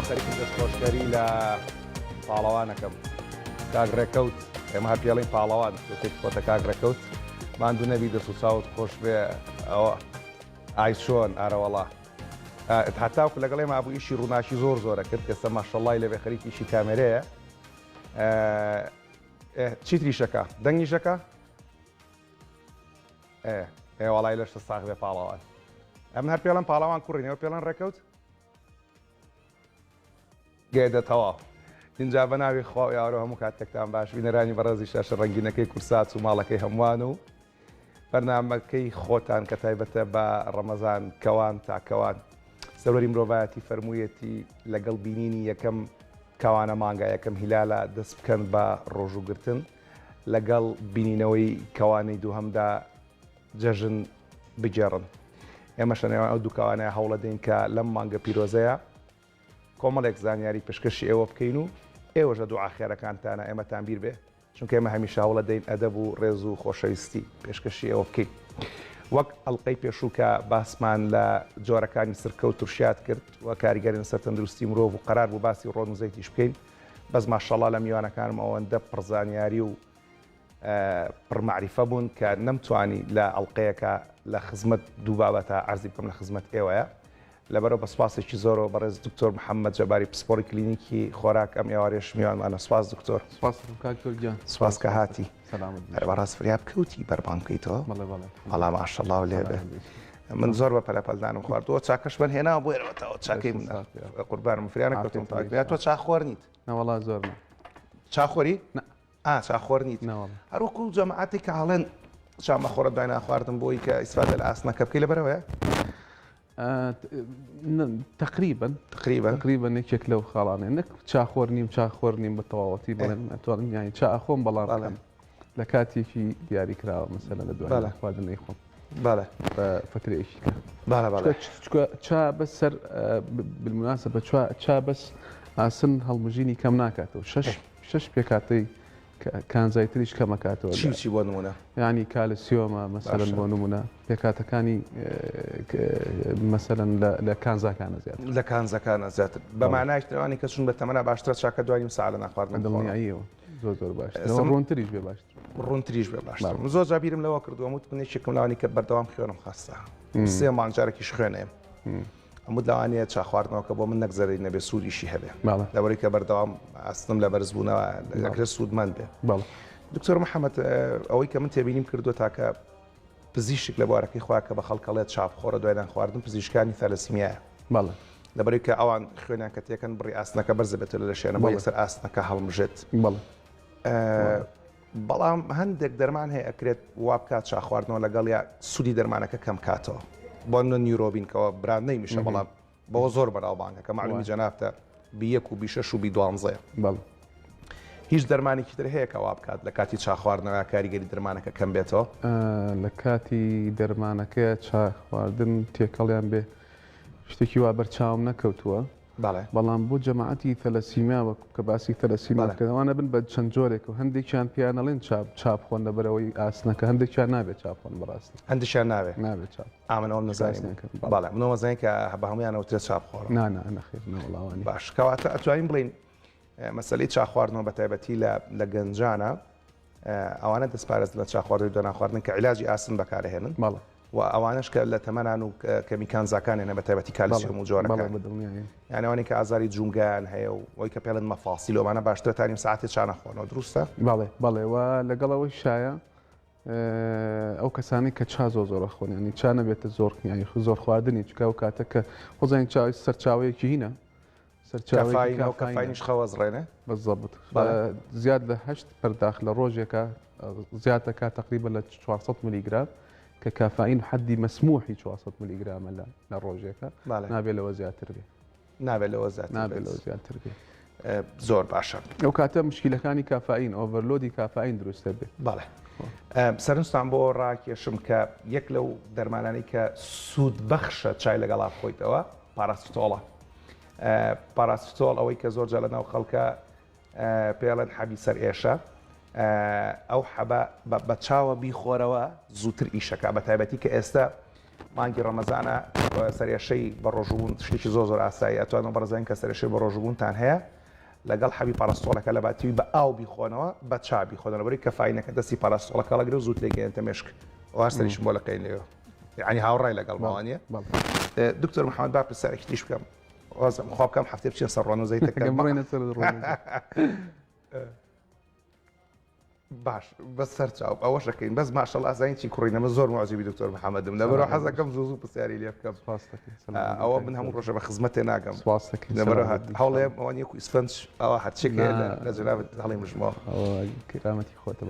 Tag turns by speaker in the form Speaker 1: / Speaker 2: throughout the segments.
Speaker 1: ئەوە خەریکی دەستخۆشکەری لە پاڵەوانەکەم کاک ڕێکەوت ئێمە هەر پێڵین پاڵەوان تێک خۆتە کاک ڕێکەوت ماندوو نەبی دەست و چاوت خۆش بێ ئەوە ئایسۆن ئارەوەڵا هەتاوکو لەگەڵ ئێمە بوو ئیشی ڕووناشی زۆر زۆرە کرد کەسە ماشەڵڵای لەبێ خەریکی ئیشی کامێرەیە چیتریشەکە دەنگیشەکە وڵای لەشتە ساغ بێ پاڵەوان ئەم هەر پێڵەن پاڵەوان کوڕینەوە پێڵەن ڕێکەوت گێدەتەوە اینجا بە ناوی خوا یاوە هەموو کاتێکتان باش بینەرانی بەڕێزی شاشە ڕەنگینەکەی کورسات و ماڵەکەی هەمووان و بەرنامەکەی خۆتان کە تایبەتە بە ڕەمەزان کەوان تاکەوان سەروەری مرۆڤایەتی فەرموویەتی لەگەڵ بینینی یەکەم کەوانە مانگا یەکەم هیلالە دەست بکەن بە ڕۆژوگرتن لەگەڵ بینینەوەی کەوانەی دووهەمدا جەژن بگێڕن ئێمەشە نێوان ئەو دوو کەوانەیە هەوڵە دەین کە لەم مانگە پیرۆزەیە کۆمەڵێک زانیاری پێشکەشی ئێوە بکەین و ئێوەژە دوعا خێرەکانتانە ئێمەتان بیر بێ چونکە ئێمە هەمیشە هەوڵە دەین ئەدەب و ڕێز و خۆشەویستی پێشکەشی ئێوە بکەین وەک ئەڵلقەی پێشوو کە باسمان لە جۆرەکانی سرکە و تورشیات کرد و کاریگەری سەر تەندروستی مرۆڤ و قەرار بوو باسی ڕۆن و زەیتیش بکەین بەس ماشەڵڵا لە میوانەکانم ئەوەندە پڕزانیاری و پڕمەعریفە بوون کە نەمتوانی لە ئەڵلقەیەکە لە خزمەت دوو بابەتە عەرزی بکەم لە خزمەت ئێوەیە لەبەرەوە بە سوپاسێکی زۆرەوە بەڕێز دکتۆر محەممەد جەباری پسپۆڕی کلینیکی خۆراک ئەم ئێوارێش میوانمانە سواز دکتۆر سواز کە هاتی بەڕاست فریاب کەوتی بەربان بکەیتەوە بەڵا ماشەڵڵا و لێ بێ من زۆر بە پەلەپەلدانم خواردەوە چاکەش بن هێناوە بۆ ئێرەوەتەوە چاکەی من قوربانم فریانە کەوتم تاگرێت تۆ چاخۆر نیت
Speaker 2: نەوەڵا زۆر
Speaker 1: چاخۆری چاخۆر نیت هەروەکو جەماعەتی کە هەڵێن چامەخۆرە دوای ناخواردن بۆی کە ئیسفادە لە ئاسنەکە بکەی لەبەرەوەیە
Speaker 2: تقریبا یەکێک لەو خاڵانێ نەک چاخۆر نیم بە تەواوەتی بڵێن ئەتوانم یانی چاخۆم بەڵام لە کاتێکی دیاری کراوە مەسەلە لە دوای خواردنەی خۆم بە فترەیەکی چا بەس سەر بالمناسبە چا بەس ئاسن هەڵمژینی کەم ناکاتەوە شەش پێکاتەی کانزایتریش کەمەکاتەوە
Speaker 1: چی بۆ نمونە
Speaker 2: ینی کالسیۆمە مەسەلەن بۆ نمونە پێکاتەکانی مەسەلەن لە کانزاکانە زیاتر
Speaker 1: لە کانزەکانە زیاتر بە مانای شتەوانی کە چون بە تەمەنە باشترە چاکە دوای نیم ساعت لە ناخواردن
Speaker 2: دڵنیاییەوە زۆر باشتر ڕوونتریش بێ باشتر
Speaker 1: ڕوونتریش بێ باشتر زۆر جا بیرم لەوە کردووە وتێکم لەوانی کە بەردەوام خوێنم خاستە سێ مانگجارێکیش خوێنێ هەموو لەوانەیە چا خواردنەوەکە بۆ من نەگزەری نەبێ سوودیشی هەبێ لەبەری کە بەردەوام ئاستم لە بەرزبوونەوە لەکرێت سوودمەند بێ دکتۆر محەممەد ئەوەی کە من تێبینیم کردو تاکە پزیشک لە بوارەکەی خوا کە بە خەڵکەڵێت چاپخۆرە دوایدان خواردن پزیشکانی تەلەسیمیایە لەبەری کە ئەوان خوێنیان کە تێکەن بڕی ئاستنەکە بەرزە بێتەوە لە شوێنە بۆ یەکسەر ئاستنەکە هەڵمژێت بەڵام هەندێک دەرمان هەیە ئەکرێت وا بکات چا خواردنەوە لەگەڵ یا سوودی دەرمانەکە کەم کاتەوە بۆ نیورۆبینکەوە برانەی میشە بەڵام بەوە زۆر بەراوبانگە کە معلومی جەنابتە بیەک و بیشەش و بی12 هیچ دەرمانێکی تر هەیە کە وا بکات لە کاتی چا خواردنەوە کاریگەری دەرمانەکە کەم بێتەوە
Speaker 2: لە کاتی دەرمانەکە چا خواردن تێکەڵیان بێ شتێکی وا بەرچاوم نەکەوتووە بەڵام بۆ جەماعەتی تەلەسیمیا کە باسی تەلەسیماکەوانە بن بە چەند جۆرێک و هەندێکیان پیانەڵێن چاپ خۆن لەبەرەوەی ئاسنەکە هەندێکیان نابێت چاپۆن بەڕاستی
Speaker 1: هەندێکیان نابێت
Speaker 2: چاپ
Speaker 1: ئامنەوە نزانین منەوە زانین کە بە هەمویانەوترێت چاپخۆڕ
Speaker 2: نەخێر نەوەڵاوانی
Speaker 1: باش کەواتە ئەتوانین بڵین مەسەلەی چاخواردنەوە بە تایبەتی لە گەنجانە ئەوانە دەستپارێز لە چاخواردنی دۆناخواردن کە عیلاجی ئاسن بەکارهێنن و ئەوانش کە لە تەمەنان و کەمیکانزاکانێنە بە تایبەتی کالیسیۆم و جۆرەکان یانەوەی کە ئازاری جونگیان هەیە و ئەوی کە پێڵن مەفاسی لەوانە باشترە تا نیم ساعتی چا نەخۆنەوە دروستە؟
Speaker 2: بەڵێ و لەگەڵەوەی شایە ئەو کەسانی کە چا زۆر خۆن ینی چا نەبێتە زۆر خواردنی چکە و کاتە کە خۆزانین چاوی سەرچاوەیەکی هینە
Speaker 1: کەفاینیش خەوەزڕێنێ
Speaker 2: بەزەبت زیاد لە 8 پەرداخ لە ڕۆژێکە زیاتەکە تقریبا لە 400 میلیگرام کە کافاین حدی مەسموحی 400 میلیگرامە لە ڕۆژێکە نابێت لەوە زیاتر بێ
Speaker 1: نابێت لەوە
Speaker 2: زیاتر بێ
Speaker 1: زۆر باشە
Speaker 2: ئەو کاتە مشکلەکانی کافاین ئۆڤەرلۆدی کافاین دروستە بێ
Speaker 1: بەڵێ سەرنجتان بۆ ڕاکێشم کە یەک لەو دەرمانانی کە سوود بەخشە چای لەگەڵا بخۆیتەوە پاراستۆڵە پاراستۆڵ ئەوەی کە زۆر جا لەناو خەڵکە پێڵێن حەبی سەر ئێشە ئەو حەبە بە چاوە بیخۆرەوە زووتر ئیشەکە بە تایبەتی کە ئێستا مانگی ڕەمەزانە سەرێشەی بە ڕۆژبوون شتێکی زۆر ئاسایی ئەتوانن بەڕێزان کە سەرێشەی بە ڕۆژبوونتان هەیە لەگەڵ حەبی پاراستۆڵەکە لە باتیوی بە ئاو بیخۆنەوە بە چا بیخۆنەوە بەری کەفاینەکە دەستی پاراستۆڵەکە لەگرێ زووت لێگەێنتە مێشک ئەوە سەریشم بۆ لەکەین لێەوە یعنی هاوڕای لەگەڵ ماوانە دکتۆر محەممەد با پرسیارێکی تریش بکەم خوا بکەم هەفتێ بچین سەر ڕۆن و زەیتەکە باش بەس سەرچاو ئەوەشەکەین بەس ماشەڵ ئازانیی کوڕینەمە زۆر معجبی دکتۆر محەممەدم لەبەرەوە حەزەکەم زوو پرسیاری لێ بکەم ئەوە من هەموو ڕۆژە بە خزمەتێ ناگەم لەبەرە هەوڵێ ئەوانە و ئیسفەنج ئەوە هەرچێکە لە جنابەت هەڵی مژمەوە
Speaker 2: کرامەتی خۆتە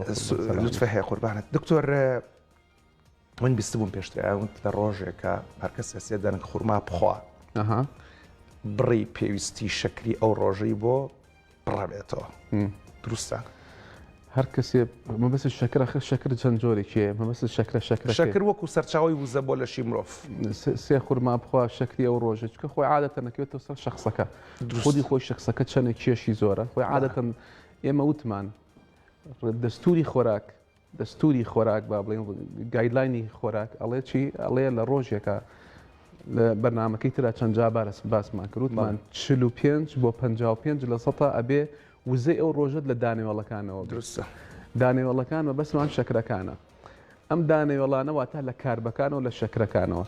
Speaker 1: لوتفە هەیە قوربانت دکتۆر من بیست بووم پێشتر ئەوت لە ڕۆژێکە هەرکەس سێ دەنگ خوورما بخوا بڕی پێویستی شەکری ئەو ڕۆژەی بۆ بڕابێتەوە دروستە
Speaker 2: هەر کەسێ مەبەست شەکر ئەخر شەکر چەند جۆرێکیە مەبەست شەکر
Speaker 1: وەکو سەرچاوی وزە بۆ لەشی مرۆڤ
Speaker 2: سێ خوورما بخوا شەکری ئەو ڕۆژە چکە خۆی عادەتەن نەکەوێتەوە سەر شەخسەکە خودی خۆی شەخسەکە چەندێک کێشی زۆرە خۆی عادەتەن ئێمە وتمان دەستوری خۆراک با بڵێن گایدلاینی خۆراک ئەڵێ چی ئەڵێ لە ڕۆژێکە لە بەرنامەکەی ترا چەند جا باسمان کردوتمان 45 بۆ 55 لە سەتا ئەبێ وزەی ئەو ڕۆژت لە دانێوەڵەکانەوە
Speaker 1: درستە
Speaker 2: دانێوەڵەکان بە بەسمان شەکرەکانە ئەم دانێوەڵانەوە تا لە کاربەکانەوە لە شەکرەکانەوە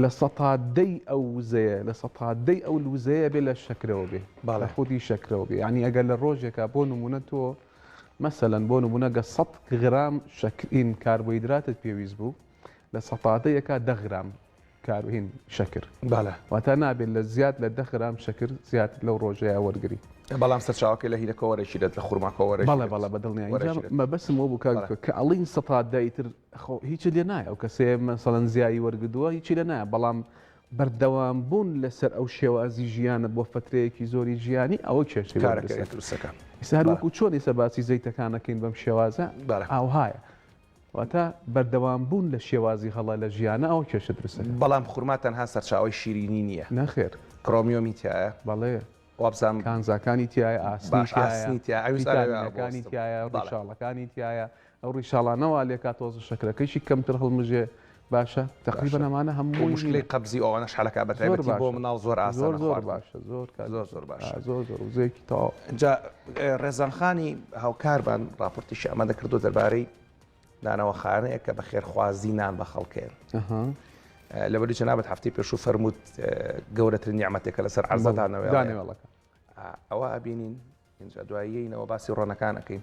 Speaker 2: لە سەتادەی ئەو وزەیە لە سەتادەی ئەو وزەیە بێ لە شەکرەوە بێ لە خودی شەکرەوە بێ ینی ئەگەر لە ڕۆژێکە بۆ نمونە تۆ مەسەلەن بۆ نمونەگە 100 غرام شەکرین کاربۆیدراتت پێویست بوو لە سەتادەیەکە 10 غرام کارهین شەکر واتە نابێت لە زیاد لە 10 غرام شەکر زیاد لەو ڕۆژەیە وەرگری
Speaker 1: بەڵام سەرچاوەکەی لە هیلەکەوەرەشی دێت لە خوورماکەوەرە
Speaker 2: بەڵێ بەدڵنیان مەبەسم بۆ بکە کە ئەڵین سەتادەیتر هیچ لێ نایە ئەو کەسێ مەسەڵەن زیایی وەرگدووە هیچی لە نایە بەڵام بەردەوام بوون لەسەر ئەو شێوازی ژیانە بۆ فترەیەکی زۆری ژیانی ئەوە کێشەی
Speaker 1: دروستەکە
Speaker 2: ئێستا وەکو چۆن ئێستا باسی زەیتەکانەکەین بەم شێوازە ئاوهایە واتە بەردەوام بوون لە شێوازی هەڵە لە ژیانە ئەو کێشە دروستەکە
Speaker 1: بەڵام خوورما تەنها سەرچاوی شیرینی نییە
Speaker 2: نەخێر
Speaker 1: کرۆمیۆمی تایە
Speaker 2: بەڵێ
Speaker 1: وابزان
Speaker 2: کانزاکانی تایە ئاسنیەکانی تایە ڕیشاڵەکانی تایە ئەو ڕیشاڵانەوە لێکا تۆزە شەکرەکەیشی کەمتر هەڵمژێ باشە تقریبا ئەمانە هەموو
Speaker 1: مشکلی قەبزی ئەوانە شحالەکە بەتایبەتی بۆ مناڵ زۆر ئاسان
Speaker 2: زۆر باشە
Speaker 1: زۆر باشە
Speaker 2: زۆر وزەیەکی تەواو
Speaker 1: جا ڕێزانخانی هاوکاربان راپۆرتیشی ئەمە دەکردو دەربارەی دانەوە خانەیە کە بە خێرخوازی نان بە خەڵکێن لەبەری جەنابەت هەفتەی پێشوو فەرمووت گەورەترین نیعمەتێکە لەسەر عەرزەدانەوە ئەوە ئەبینین اینجا دواییەوە باسی ڕۆنەکانەکەین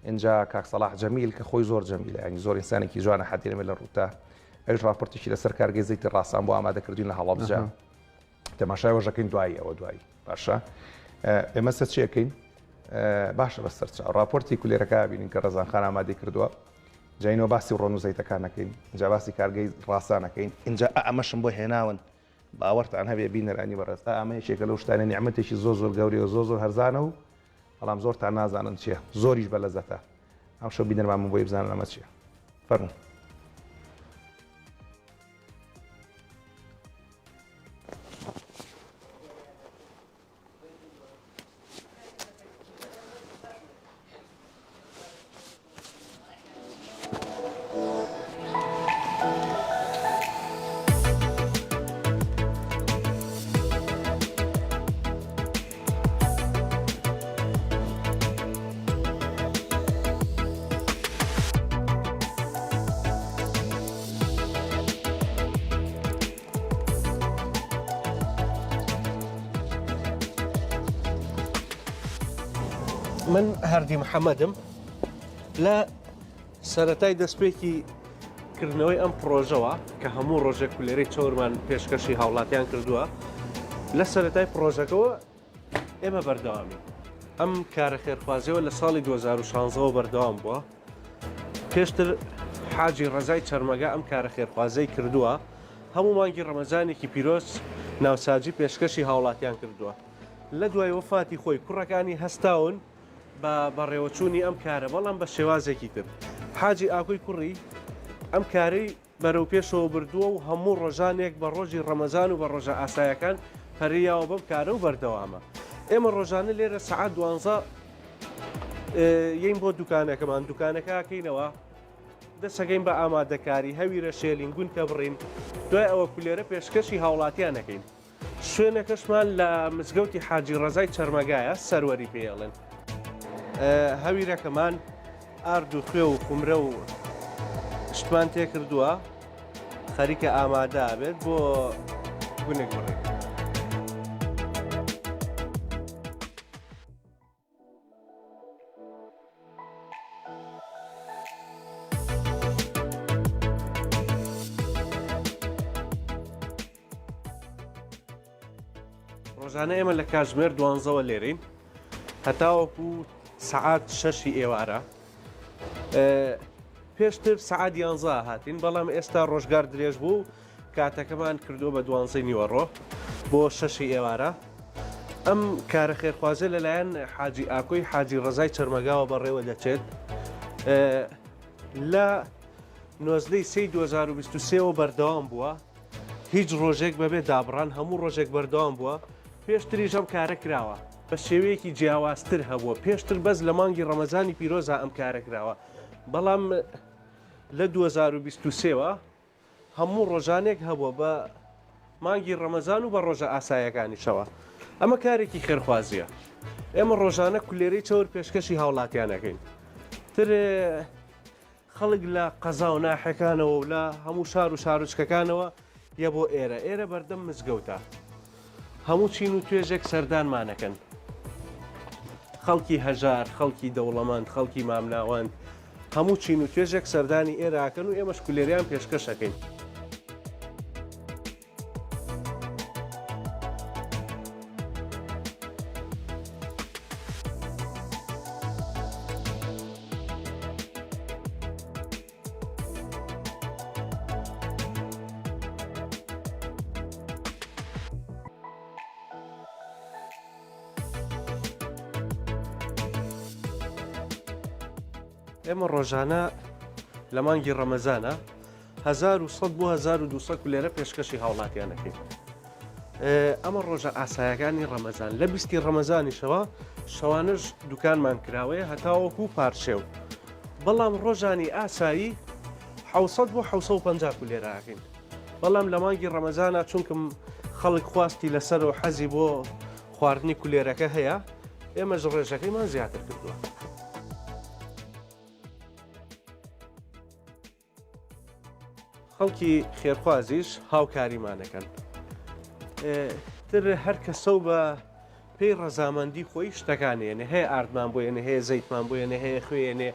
Speaker 1: اینجا کاک سەلاح جەمیل کە خۆی زۆر جەمیلە ینی زۆر ئینسانێکی جوانە حەدیرەمە لە ڕووتا ئەوش راپۆرتێکی لەسەر کارگەی زەیتی ڕاستان بۆ ئامادەکردوین لە هەڵەبجە تەماشای وەژەکەین دواییەوە دوایی باشە ئێمە چیەکەین باشە بە سەرچاو راپۆرتی کولێرەکە بینین کە ڕێزانخان ئامادەی کردووە جاینەوە باسی ڕۆن و زەیتەکانەکەین اینجا باسی کارگەی ڕاستانەکەین اینجا ئەمەشم بۆ هێناون باوەڕتان هەبێ بینەرانی بەڕێستا ئەمە یەکێکە لەو شتانە نیعمەتێکی زۆر گەوری و زۆر هەرزانە و بەڵام زۆرتان نازانن چییە زۆریش بە لەزەتە ئەم شەو بینەرمان بۆی بزانن ئەمە چییە فەرموو
Speaker 3: من هەردی محەممەدم لە سەرەتای دەستپێکی کردنەوەی ئەم پرۆژەوە کە هەموو ڕۆژێک کولێرەی چۆرمان پێشکەشی هاوڵاتیان کردووە لە سەرەتای پرۆژەکەەوە ئێمە بەردەوامی ئەم کارە خێرخوازیەوە لە ساڵی 2016 بەردەوام بووە پێشتر حاجی ڕەزای چەرمەگا ئەم کارە خێرخوازەی کردووە هەموو مانگی ڕەمەزانێکی پیرۆز ناوساجی پێشکەشی هاوڵاتیان کردووە لە دوای وەفاتی خۆی کوڕەکانی هەستاون بە بەڕێوەچوونی ئەم کارە بەڵام بە شێوازێکی تر حاجی ئاکۆی کوڕی ئەم کارەی بەرەو پێشەوە بردووە و هەموو ڕۆژانێک بە ڕۆژی ڕەمەزان و بە ڕۆژە ئاسایەکان پەریاوە بەم کارە و بەردەوامە ئێمە ڕۆژانە لێرە سەعات 12 یین بۆ دوکانەکەمان دوکانەکەکەینەوە دەسەگەین بە ئامادەکاری هەویرە شێلینگون کە بڕین دوای ئەوە کولێرە پێشکەشی هاوڵاتیانەکەین. شوێنەکەشمان لە مزگەوتی حاجی ڕەزای چەرمەگایە سەروەری پێڵێن. هەویرەکەمان ئارد و خوێ و خومرە و شتمان تێکردووە خەریکە ئامادە بێت بۆ گونێک بڕێن. ڕۆژانە ئێمە لە کاتژمێر 12ەوە لێرەین هەتاوەکو سەعات 6 ئێوارە. پێشتر سەعات 11 هاتین بەڵام ئێستا ڕۆژگار درێژ بوو کاتەکەمان کردو بە 12 نیوەڕۆ بۆ 6 ئێوارە. ئەم کارە خێرخوازە لەلایەن حاجی ئاکۆی حاجی ڕەزای چەرمەگاوە بەڕێوە دەچێت. لە 19 سی 2023ەوە بەردەوام بووە، هیچ ڕۆژێک بەبێ دابڕان هەموو ڕۆژێک بەردەوام بووە. پێشتریش ئەم کارە کراوە بە شێوەیەکی جیاوازتر هەبووە، پێشتر بەس لە مانگی ڕەمەزانی پیرۆزە ئەم کارە کراوە، بەڵام لە 2023ەوە هەموو ڕۆژانێک هەبووە بە مانگی ڕەمەزان و بە ڕۆژە ئاسایەکانیشەوە. ئەمە کارێکی خێرخوازیە. ئێمە ڕۆژانە کولێرەی چەور پێشکەشی هاوڵاتیانەکەین. تر خەڵک لە قەزا و ناحەکانەوە و لە هەموو شار و شارۆچکەکانەوە یە بۆ ئێرە بەردەم مزگەوتە. هەموو چین و توێژێک سەردانمانەکەن. خەڵکی هەژار، خەڵکی دەوڵەمەند، خەڵکی مامناوەند، هەموو چین و توێژێک سەردانی ئێراکەن و ئێمەش کولێریان پێشکەشەکەین. ئێمە ڕۆژانە لە مانگی ڕەمەزانە 1100 بۆ 1200 کولێرە پێشکەشی هاوڵاتیانەکەین. ئەمە ڕۆژە ئاسایەکانی ڕەمەزان لە 20 ڕەمەزانیشەوە شەوانش دوکانمان کراوەیە هەتاوەکو پارچێو، بەڵام ڕۆژانی ئاسایی 700 بۆ 750 کولێرەکەین. بەڵام لە مانگی ڕەمەزانە چونکم خەڵک خواستی لەسەر و حەزی بۆ خواردنی کولێرەکە هەیە، ئێمەش ڕێژەکەیمان زیاتر کردووە. خەڵکی خێرخوازیش هاوکاریمانەکەن. تر هەر کەسە بە پێی ڕەزامەندی خۆی شتەکانێنێ، هەیە ئاردمان بۆیێنێ، هەیە زەیتمان بۆیێنێ، هەیە خوێنێ،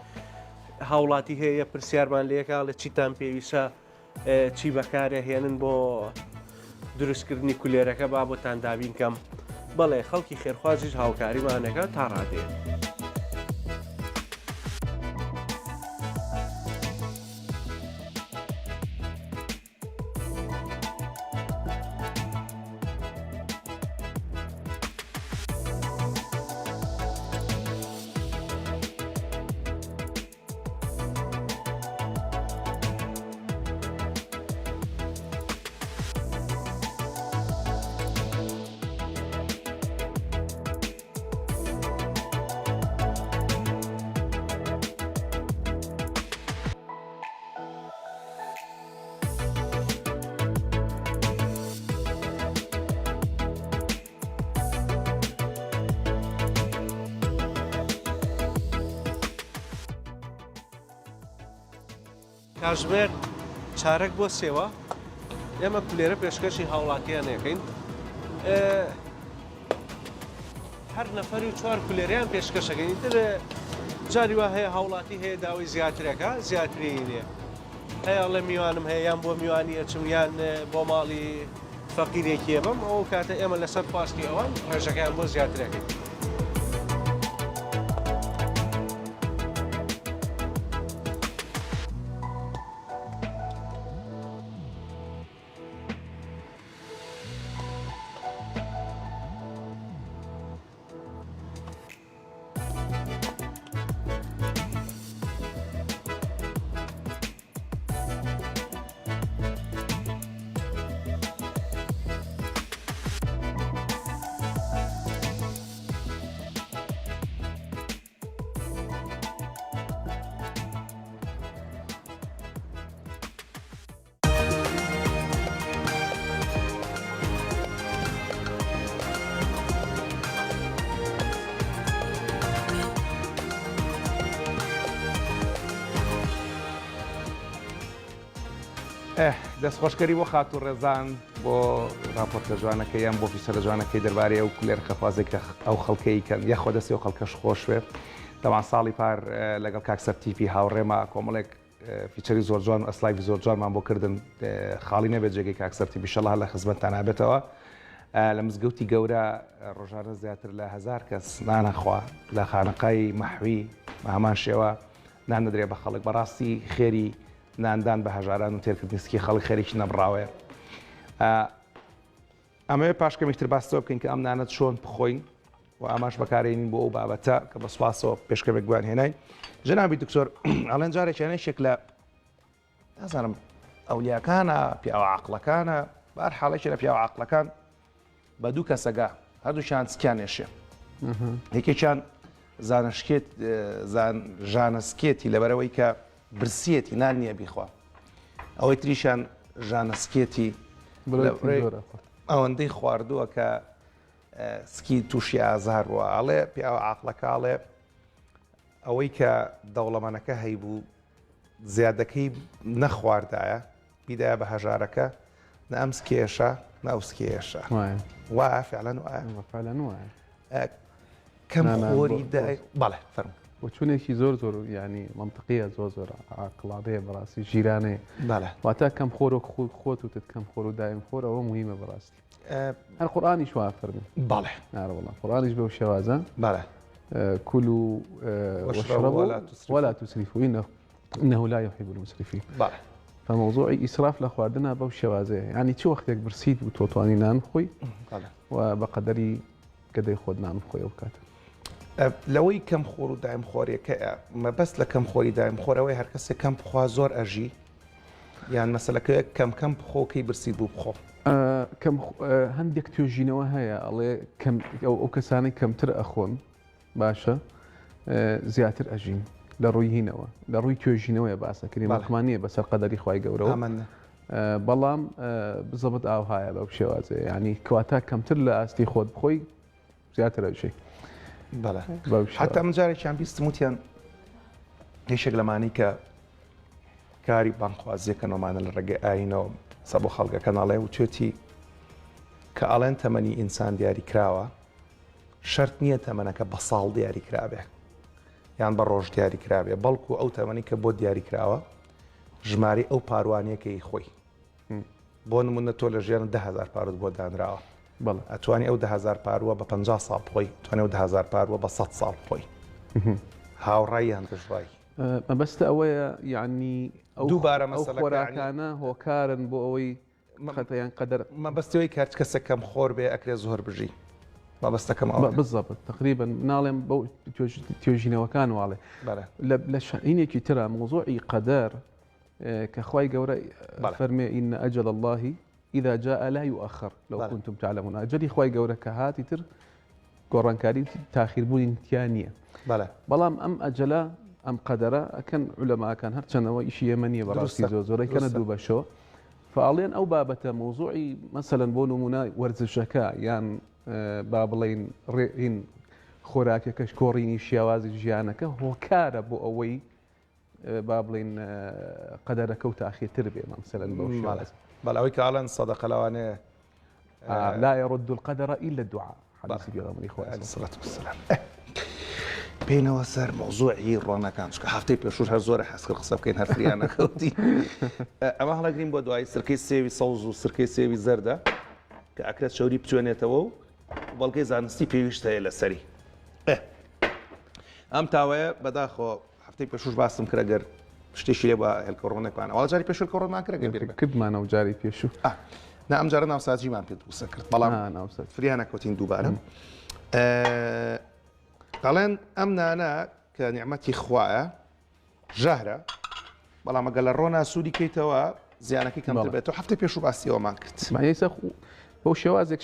Speaker 3: هاوڵاتی هەیە پرسیارمان لێکا لە چیتان پێویستە چی بەکارە هێنن بۆ دروستکردنی کولێرەکە با بۆتان دابین کەم. بەڵێ خەڵکی خێرخوازیش هاوکاریمانەکە تا ڕادێ. کاتژمێر چارەک بۆ سێوە ئێمە کولێرە پێشکەشی هاوڵاتیانەکەین. هەر نەفەری و 4 کولێریان پێشکەشەکەین. تر جاری وا هەیە هاوڵاتی هەیە داوای زیاترەکە زیاتری نییە، هەیە لە میوانم هەیە یان بۆ میوانی ئەچم یان بۆ ماڵی فەقیرێکی بم ئەو کاتە ئێمە لەسەر پاستی ئەوان ڕێژەکەیان بۆ زیاترەکەین.
Speaker 1: دەستخۆشکەری بۆ خاتوو ڕێزان بۆ راپۆرتە جوانەکەیان بۆ فیسەرە جوانەکەی دەربارەی ئەو کولێر خەفازێک ئەو خەڵکەی کەن یەخۆ دەستی و خەڵکەش خۆشوێ دەوان ساڵی پار لەگەڵ کاکسەر تیپی هاوڕێمە کۆمەڵێک فیچەری زۆر جوان و ئەسلایڤی زۆر جوانمان بۆ کردن خاڵی نەبێت جێگەی کاکسەر تیپی ئینشەڵڵا لە خزمەتتان نابێتەوە لە مزگەوتی گەورە ڕۆژانە زیاتر لە 1000 کەس نانەخوا لە خانەقای مەحوی بە هەمان شێوە نان نەدرێ بە خەڵک بەڕاستی خێری ناندان بە هەژاران و تێرکردنیسکی خەڵک خێرێکی نەبڕاوێ ئەمەوێ پاشکەمێکتر باستەوە بکەین کە ئەم نانەت چۆن بخۆین و ئاماش بەکارێنین بۆ ئەو بابەتە کە بە سوپاسەوە پێشکەمێک گوان هێنای جەنابی دکتۆر ئەڵێن جارێکیانەیەک لە نازانم ئەولیاکانە پیاوە عەقڵەکانە بەهەرحاڵێکی لە پیاوە عەقڵەکان بە دوو کەسەگا هەردووشیان سکیانێشێ یەکێکیان ژانەسکێتی لەبەرەوەی کە برسیەتی نان نییە بیخوا ئەوەی تریشان ژانەسکێتی ئەوەندەی خواردووە کە سکی تووشی ئازار بووە ئاڵێ پیاوە عاقڵەکاڵێ ئەوەی کە دەوڵەمەنەکە هەیبوو زیادەکەی نەخواردایە بیدایە بە هەژارەکە نە ئەم سکێشە نە ئەو سکێشە وایە فعلەن وایە کەم خۆری دای بەڵێ فەرموو
Speaker 2: و چونێکی زۆر زۆر ینی منطقیە زۆر زۆر عاقڵانەیە بەڕاستی ژیرانەیە واتە کەم خۆرۆ خۆت وتت کەم خۆر و دایم خۆر ئەوە مهمە بەڕاستی هەر قورئانیش وا فەرمێ
Speaker 1: بەڵێ
Speaker 2: ناڕەوەڵا قورئانیش بەو شێوازە
Speaker 1: بەڵێ
Speaker 2: كلوا واشربوا ولا تسرفوا إنه لا يحب المسرفين
Speaker 1: بەڵێ
Speaker 2: فموضوعی ئیسراف لە خواردنە بەو شێوازەیە ینی چی وەختێک برسیت و تۆتوانی نان بخۆی و بە قەدەری گەدەی خۆت نان بخۆی ئەو کاتە
Speaker 1: لەوەی کەم خۆر و دایم خۆریەکە مەبەست لە کەم خۆری دایم خۆرەوەی هەر کەسێک کەم بخوا زۆر ئەژی یان مەسەلەکە کەم بخۆکەی برسیت بوو بخۆ
Speaker 2: هەندێک توێژینەوە هەیە ئەڵێ ئەو کەسانی کەمتر ئەخۆن باشە زیاتر ئەژین لە ڕووی هینەوە لە ڕووی توێژینەوەی باسەکردی مەڵکمانیە بەسەر قەدەری خوای گەورەوە بەڵام بزەبت ئاوهایە بەو شێوازەیە ینی کەواتە کەمتر لە ئاستی خۆت بخۆی زیاتر ئەژی
Speaker 1: حتا من جارێکیان بیستم وتیان هیچێک لەمانی کە کاری بانخوازیەکەنەوەمانە لە ڕێگەی ئاینەوە سە بۆ خەڵکەکە ناڵێ و توێتی کە ئەڵێن تەمەنی ئینسان دیاری کراوە شەرت نییە تەمەنەکە بە ساڵ دیاری کرابێ یان بە ڕۆژ دیاری کرابێ بەڵکو ئەو تەمەنی کە بۆ دیاری کراوە ژماری ئەو پاروانیەکەی خۆی بۆ نمونە تۆ لە ژیان 10,000 پارت بۆ دانراوە ئەتوانی ئەو 10,000 پارووە بە 50 ساڵ بخۆی توانێ 10,000 پارووە بە 100 ساڵ بخۆی هاوڕای یان دژڕای
Speaker 2: مەبەستە ئەوەیە یعنی ئەو
Speaker 1: دووبارە
Speaker 2: مەسەلەکانە هۆکارن بۆ ئەوەی خەتەیان قەدەر
Speaker 1: مەبەستەوەی کارچ کەسە کەم خۆر بێ ئەکرێ زۆر بژی مەبەستەکەم ئەوە
Speaker 2: بالضبط تقریبا ناڵێم بەو توێژینەوەکان واڵێ لە شەینێکی ترە موضوعی قەدەر کە خوای گەورە فەرمێ ئین ئەجەل الله إذا جاء لا يؤخر لو كنتم تعلمون أجلي خوای گەورە کە هاتی تر گۆڕانکاری تاخیربوونی تیا نییە بەڵام ئەم ئەجەلە ئەم قەدەرە ئەکەن عولەماکان هەرچەندەوە ئیشی یەمەنیە بەڕاستی زۆرەکەنە دوو بەشەوە فعاڵێن ئەو بابەتە موضوعی مەسەلەن بۆ نمونە وەرزشەکە یان با بڵێن ڕێین خۆراکەکەش کۆڕینی شیاوازی ژیانەکە هۆکارە بۆ ئەوەی با بڵێن قەدەرەکە و تاخیرتر بێ مەسەلەن بەو شێوازە
Speaker 1: بەڵاوی کاڵەن سەدەقە لەوانەیە
Speaker 2: لا يرد القدر إلا الدعاء حديث بيغمري خواه
Speaker 1: عليه الصلاة والسلام بينەوە سەر مۆزوعی ڕۆنەکان چکە هەفتەی پێشوور هەر زۆرە حەسکرد قسە بکەین هەر فریان نەکەوتی ئەمە هەڵەگرین بۆ دوای سرکەی سێوی سەوز و سرکەی سێوی زەردە کە ئەکرێت شەوری بچوێنێتەوە و بەڵگەی زانستی پێویستە هەیە لەسەری ئەم تاوەیە بەداخۆ هەفتەی پێشوور باسم کرد ئەگەر شتێکی لێ بە هێلکە ڕۆنێکمان ئەوە جاری پێشوور کە ڕۆنمان کرد
Speaker 2: کردمانەوە جاری پێشوو
Speaker 1: نا ئەم جارە ناوسازیمان پێ دووسە کرد بەڵام فریان نەکەوتین دووبارە دەڵێن ئەم نانە کە نیعمەتی خوایە ژەهرە بەڵام ئەگەر لە ڕۆنا سوودی کەیتەوە زیانەکەی کەمتر بێتەوە هەفتەی پێشوو باسیەوەمان کرد
Speaker 2: بەو شێوازێک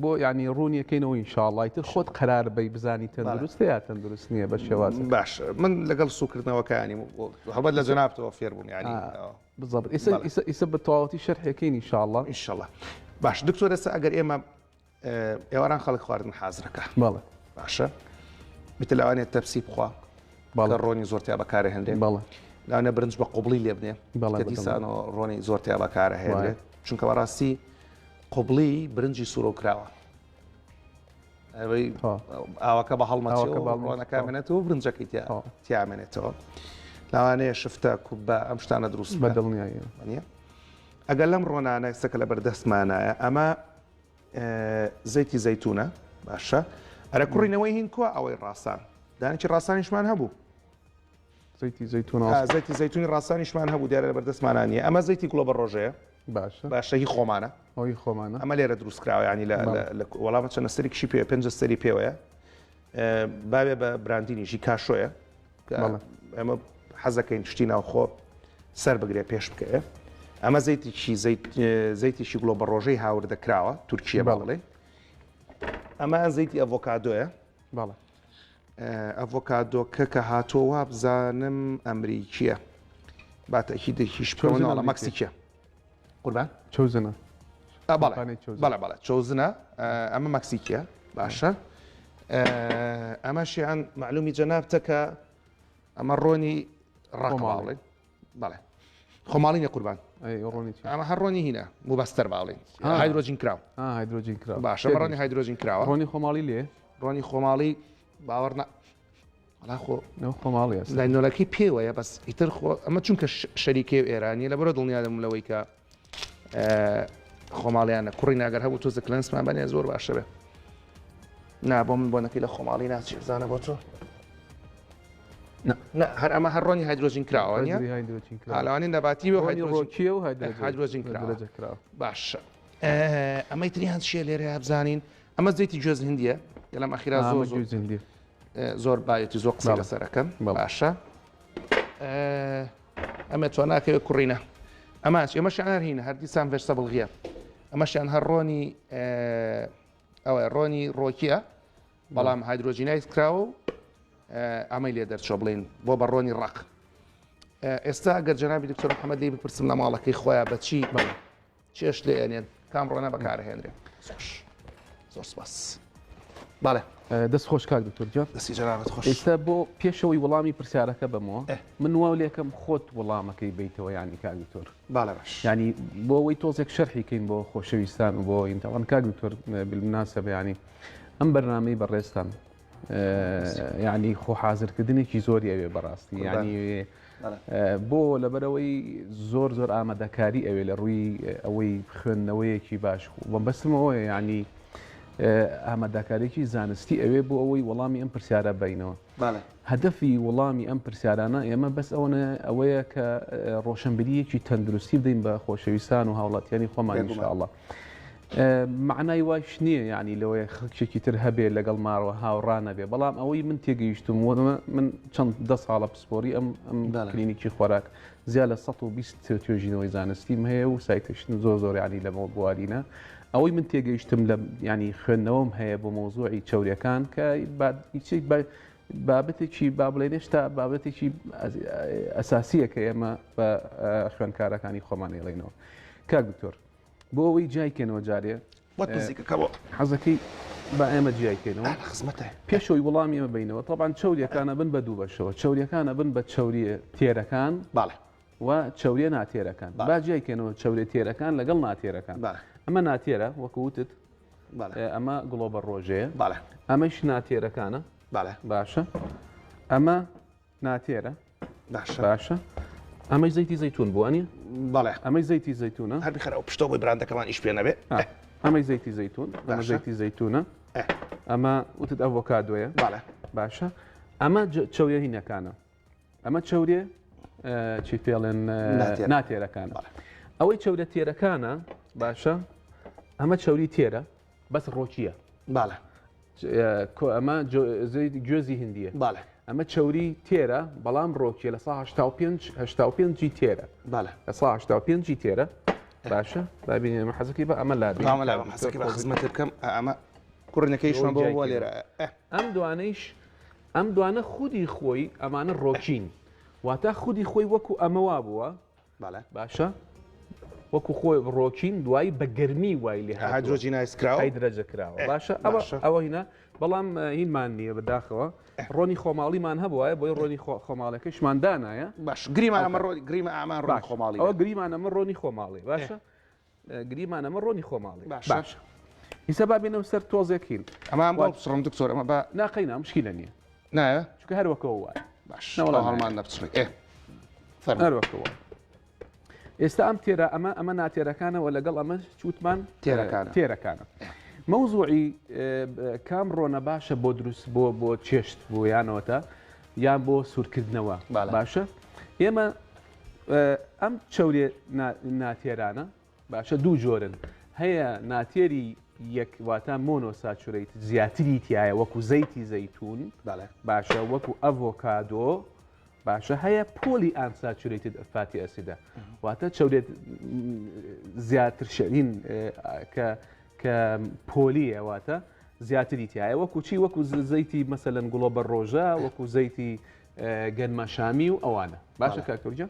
Speaker 2: بۆ ینی ڕوونیەکەینەوە ئینشاءڵڵای تر خۆت قەرار بەی بزانی تەندروستە یا تەندروست نییە بە شێواز
Speaker 1: باش من لەگەڵ سوکردنەوەکانی هەڵبەت لە جەنابتەوە فێر بوون ینی
Speaker 2: بالضبط ئیسە بە تەواوەتی شەرحەکەین ئینشاءڵڵا
Speaker 1: ئینشاءڵڵا باش دکتۆر ئێستا ئەگەر ئێمە ئێواران خەڵک خواردن حازرەکە
Speaker 2: بەڵێ
Speaker 1: باشە میتە لەوانێت تەپسی بخوا بەڵە ڕۆنی زۆرتیا بەکارە هەندێک
Speaker 2: بەڵێ
Speaker 1: لاوانە برنج بە قوبڵی لێ بنێ کە دیسان ڕۆنی زۆر تێ بەکارە هێنرێت چونکە بەڕاستی قوبڵی برنجی سوورە کراوە ئاوەکە بە هەڵمەچەوە ڕۆنەکە منێتەوە برنجەکەی تیامێنێتەوە لاوانەیە شفتە کوبە ئەم شتانە دروست
Speaker 2: بە دڵنیایە
Speaker 1: ئەگەر لەم ڕۆنانە سەکە لە بەردەستمانایە ئەمە زەیتی زەیتونە باشە ئەرە کوڕینەوەی هین کووە ئەوەی ڕاستان دانێکی ڕاستانیشمان هەبوو
Speaker 2: زەیتی
Speaker 1: زەیتونی ڕاستانیشمان هەبوو دیارە لە بەردەستمانانیە ئەمە زەیتی گڵۆبە ڕۆژەیە باشەهی خۆمانە ئەمە لێرە دروستکراوە ینی لە وەڵامە چەند سەرێکشی پێ 5 سەری پێوەیە باوێ بە براندینیشی کاشۆیە ئەمە حەزەکەین شتی ناوخۆ سەر بگرێ پێش بکەێ ئەمە زەیتیشی گڵۆ بە ڕۆژەی هاوردەکراوە تورکیە باڵێ ئەمە زەیتی ئەڤۆکادۆیە ئەڤۆکادۆکە کە هاتۆوە بزانم ئەمریکیە باتەکی دەکیش لە مەکسیکە قوربان
Speaker 2: چۆزنە
Speaker 1: بەڵێ چۆزنە ئەمە مەکسیکە باشە ئەمەشیان معلومی جەنابتەکە ئەمە ڕۆنی ڕقماڵێ بەڵێ خۆماڵی نە قوربان ئەمە هەر ڕۆنی هینە موبەستەر باڵێن هایدرۆژین کراو باشە ڕۆنی هایدرۆژین کراوە
Speaker 2: ڕۆنی خۆماڵی لێ
Speaker 1: ڕۆنی خۆماڵی باوەڕ
Speaker 2: خۆماڵی
Speaker 1: لاینۆلەکەی پێوەیە بەس ئیتر ئەمە چونکە شەریکێ ئێرانی لە بەرە دڵنیادەم لەوەی کە خۆماڵیانە کوڕی ناگەر هەبوو تۆ زەکلەنسمان بەنێ زۆر باشە بێ نا بۆ من بۆنەکەی لە خۆماڵی ناچی بزانە بۆ تۆ هەر ئەمە هەر ڕۆنی هایدرۆژین کراوە ئالوانی نەباتی و هایدرۆژین کراوە باشە ئەمەی تریان چیە لێرە بزانین ئەمە زەیتی گوێز هندیە لەم ئەخیرا زۆر باەتی زۆر قسە لەسەرەکەم باشە ئەمە تۆ ناکەوێت کوڕینە ئەمەشیان هینە هەر دیسان ڤێرسە بڵغیە ئەمەشیان هەر ڕۆنی ئەوە ڕۆنی ڕۆکیە بەڵام هایدرۆژینایز کراوە و ئەمەی لێ دەرچۆ بڵین بۆ بە ڕۆنی ڕق ئێستا گەر جەنابی دکتۆر محەممەد لی بپرسم لە ماڵەکەی خۆیان بەچی چێش لێ ئەنێن کام ڕۆنە بەکارهێنرێ زۆر سپاس باڵێ
Speaker 2: دەست خۆش کاک دکتۆر جان
Speaker 1: دەستی جەنابەت خۆش
Speaker 2: ئێستا بۆ پێشەوەی وەڵامی پرسیارەکە بمەوە من وا لێکم خۆت وەڵامەکەی بیتەوە ینی کاک دکتۆر
Speaker 1: باڵێ باش
Speaker 2: ینی بۆ ئەوەی تۆزێک شەرحیکەین بۆ خۆشەویستان و بۆ ئینتەوان کاک دکتۆر بالمناسبە ینی ئەم بەرنامەی بەڕێستان ینی خۆ حازرکردنێکی زۆری ئەوێ بەڕاستی ینی بۆ لەبەرەوەی زۆر ئامادەکاری ئەوێ لە ڕووی ئەوەی خوێندنەوەیەکی باش بەم بەستمەوە ینی ئامادەکارێکی زانستی ئەوێ بۆ ئەوەی وەڵامی ئەم پرسیارە بینەوە هەدەفی وەڵامی ئەم پرسیارانە ئێمە بەس ئەوەیە کە ڕۆشنبیریەکی تەندروستی بدەین بە خۆشەویستان و هاوڵاتیانی خۆمان ئینشاءالله معنای وایش نییە ینی لەوەیە خەڵکێکی تر هەبێ لەگەڵ ماڕەوە هاوڕانە بێ بەڵام ئەوەی من تێگەیشتم من چەند 10 ساڵە پسپۆری ئەم کلینیکی خۆراک زیاد لە 120 توێژینەوەی زانستیم هەیە و سایتشتن زۆر ینی لە بوارینە ئەوەی من تێگەیشتم لە ینی خوێندنەوەم هەیە بۆ مۆزوعی چەوریەکان کە بابەتێکی با بڵێنێ شتا بابەتێکی ئەساسیە کە ئێمە بە خوێندکارەکانی خۆمان ێڵێنەوە کاک دکتۆر بۆ ئەوەی جایکەنەوە جارێ حەزەکەی با ئێمە جیایکەینەوە پێشەوەی وەڵامی ئێمە بینەوە طبعاً چەوریەکانە بن بە دوو بەشەوە چەوریەکانە بن بە چەوریە تێرەکان و چەوریە ناتێرەکان با جیایکەنەوە چەورێ تێرەکان لەگەڵ ناتێرەکان ئەمە ناتێرە وەکووتت ئەمە گڵۆبە ڕۆژەیە ئەمەش ناتێرەکانە باشە ئەمە ناتێرە باشە ئەمەی زەیتی زەیتون بووانی ئەمەی زەیتی زەیتونە
Speaker 1: هەر بخەرە ئەو پشتەوە بۆی براندەکەمان ئیش پێ نەبێ
Speaker 2: ئەمەی زەیتی زەیتون ئەمە زەیتی زەیتونە ئەمە وتت ئەڤۆکادۆیە باشە ئەمە چەوریە هینەکانە ئەمە چەوریە چی پێڵێن ناتێرەکانە ئەوەی چەورە تێرەکانە باشە ئەمە چەوری تێرە بەس ڕۆکیە ئەمە گوێزی هندیە ئەمە چەوری تێرە بەڵام ڕۆکیە لە 85 تێرە لە 85 تێرە باشە بابینێ ئەمە حەزەکەی بە ئەمە لا
Speaker 1: خزمەت بکەم ئەمە کوڕنەکەیشمان بۆ لێرە
Speaker 2: ئەم دوانە خودی خۆی ئەمانە ڕۆکین واتە خودی خۆی وەکو ئەمەوا بووە باشە وەکو خۆی ڕۆکین دوایی بە گەرمی وای لێ
Speaker 1: هایدرۆجینایز کراوە
Speaker 2: هایدرەجە کراوە باشە ئەوە هینە بەڵام هینمان نییە بەداخەوە ڕۆنی خۆماڵیمان هەبووە بۆی ڕۆنی خۆماڵەکەشمان دانایە
Speaker 1: باش گریمان ئەمە گریمە ئامان ڕۆنی خۆماڵی
Speaker 2: ئەوە گریمان ئەمە ڕۆنی خۆماڵی باشە گریمان ئەمە ڕۆنی خۆماڵی باش ئیسا با بێنەوە سەر تۆزێکین
Speaker 1: ئەمان بۆ بچڕم دکتۆر ئەمە بە
Speaker 2: ناقەینا مشکلە نییە
Speaker 1: نایە
Speaker 2: چونکە هەروەکەوە وایە
Speaker 1: باش هەڵمان نەبچڕی
Speaker 2: هەروەکەوە ئێستا ئەم تێرە ئەمە ناتێرەکانەوە لەگەڵ ئەمە چوتمان تێرەکانە مەوزوعی کام ڕۆنە باشە بۆ دروست بۆ چێشت بۆ یانەوەتە یان بۆ سوورکردنەوە باشە ئێمە ئەم چەورێ ناتێرانە باشە دوو جۆرن هەیە ناتێری یەکواتە مۆنۆساچوریت زیاتری تایە وەکو زەیتی زەیتون باشە وەکو ئەڤۆکادۆ باشە هەیە پۆلی ئانساچوریتد فاتی ئەسیدە واتە چەورێت زیاتر شەرین کە پۆلیە واتە زیاتری تایە وەکو چی وەکو زەیتی مەسەلەن گوڵۆبەر ڕۆژە وەکو زەیتی گەنمەشامی و ئەوانە باشە کاکتۆرجە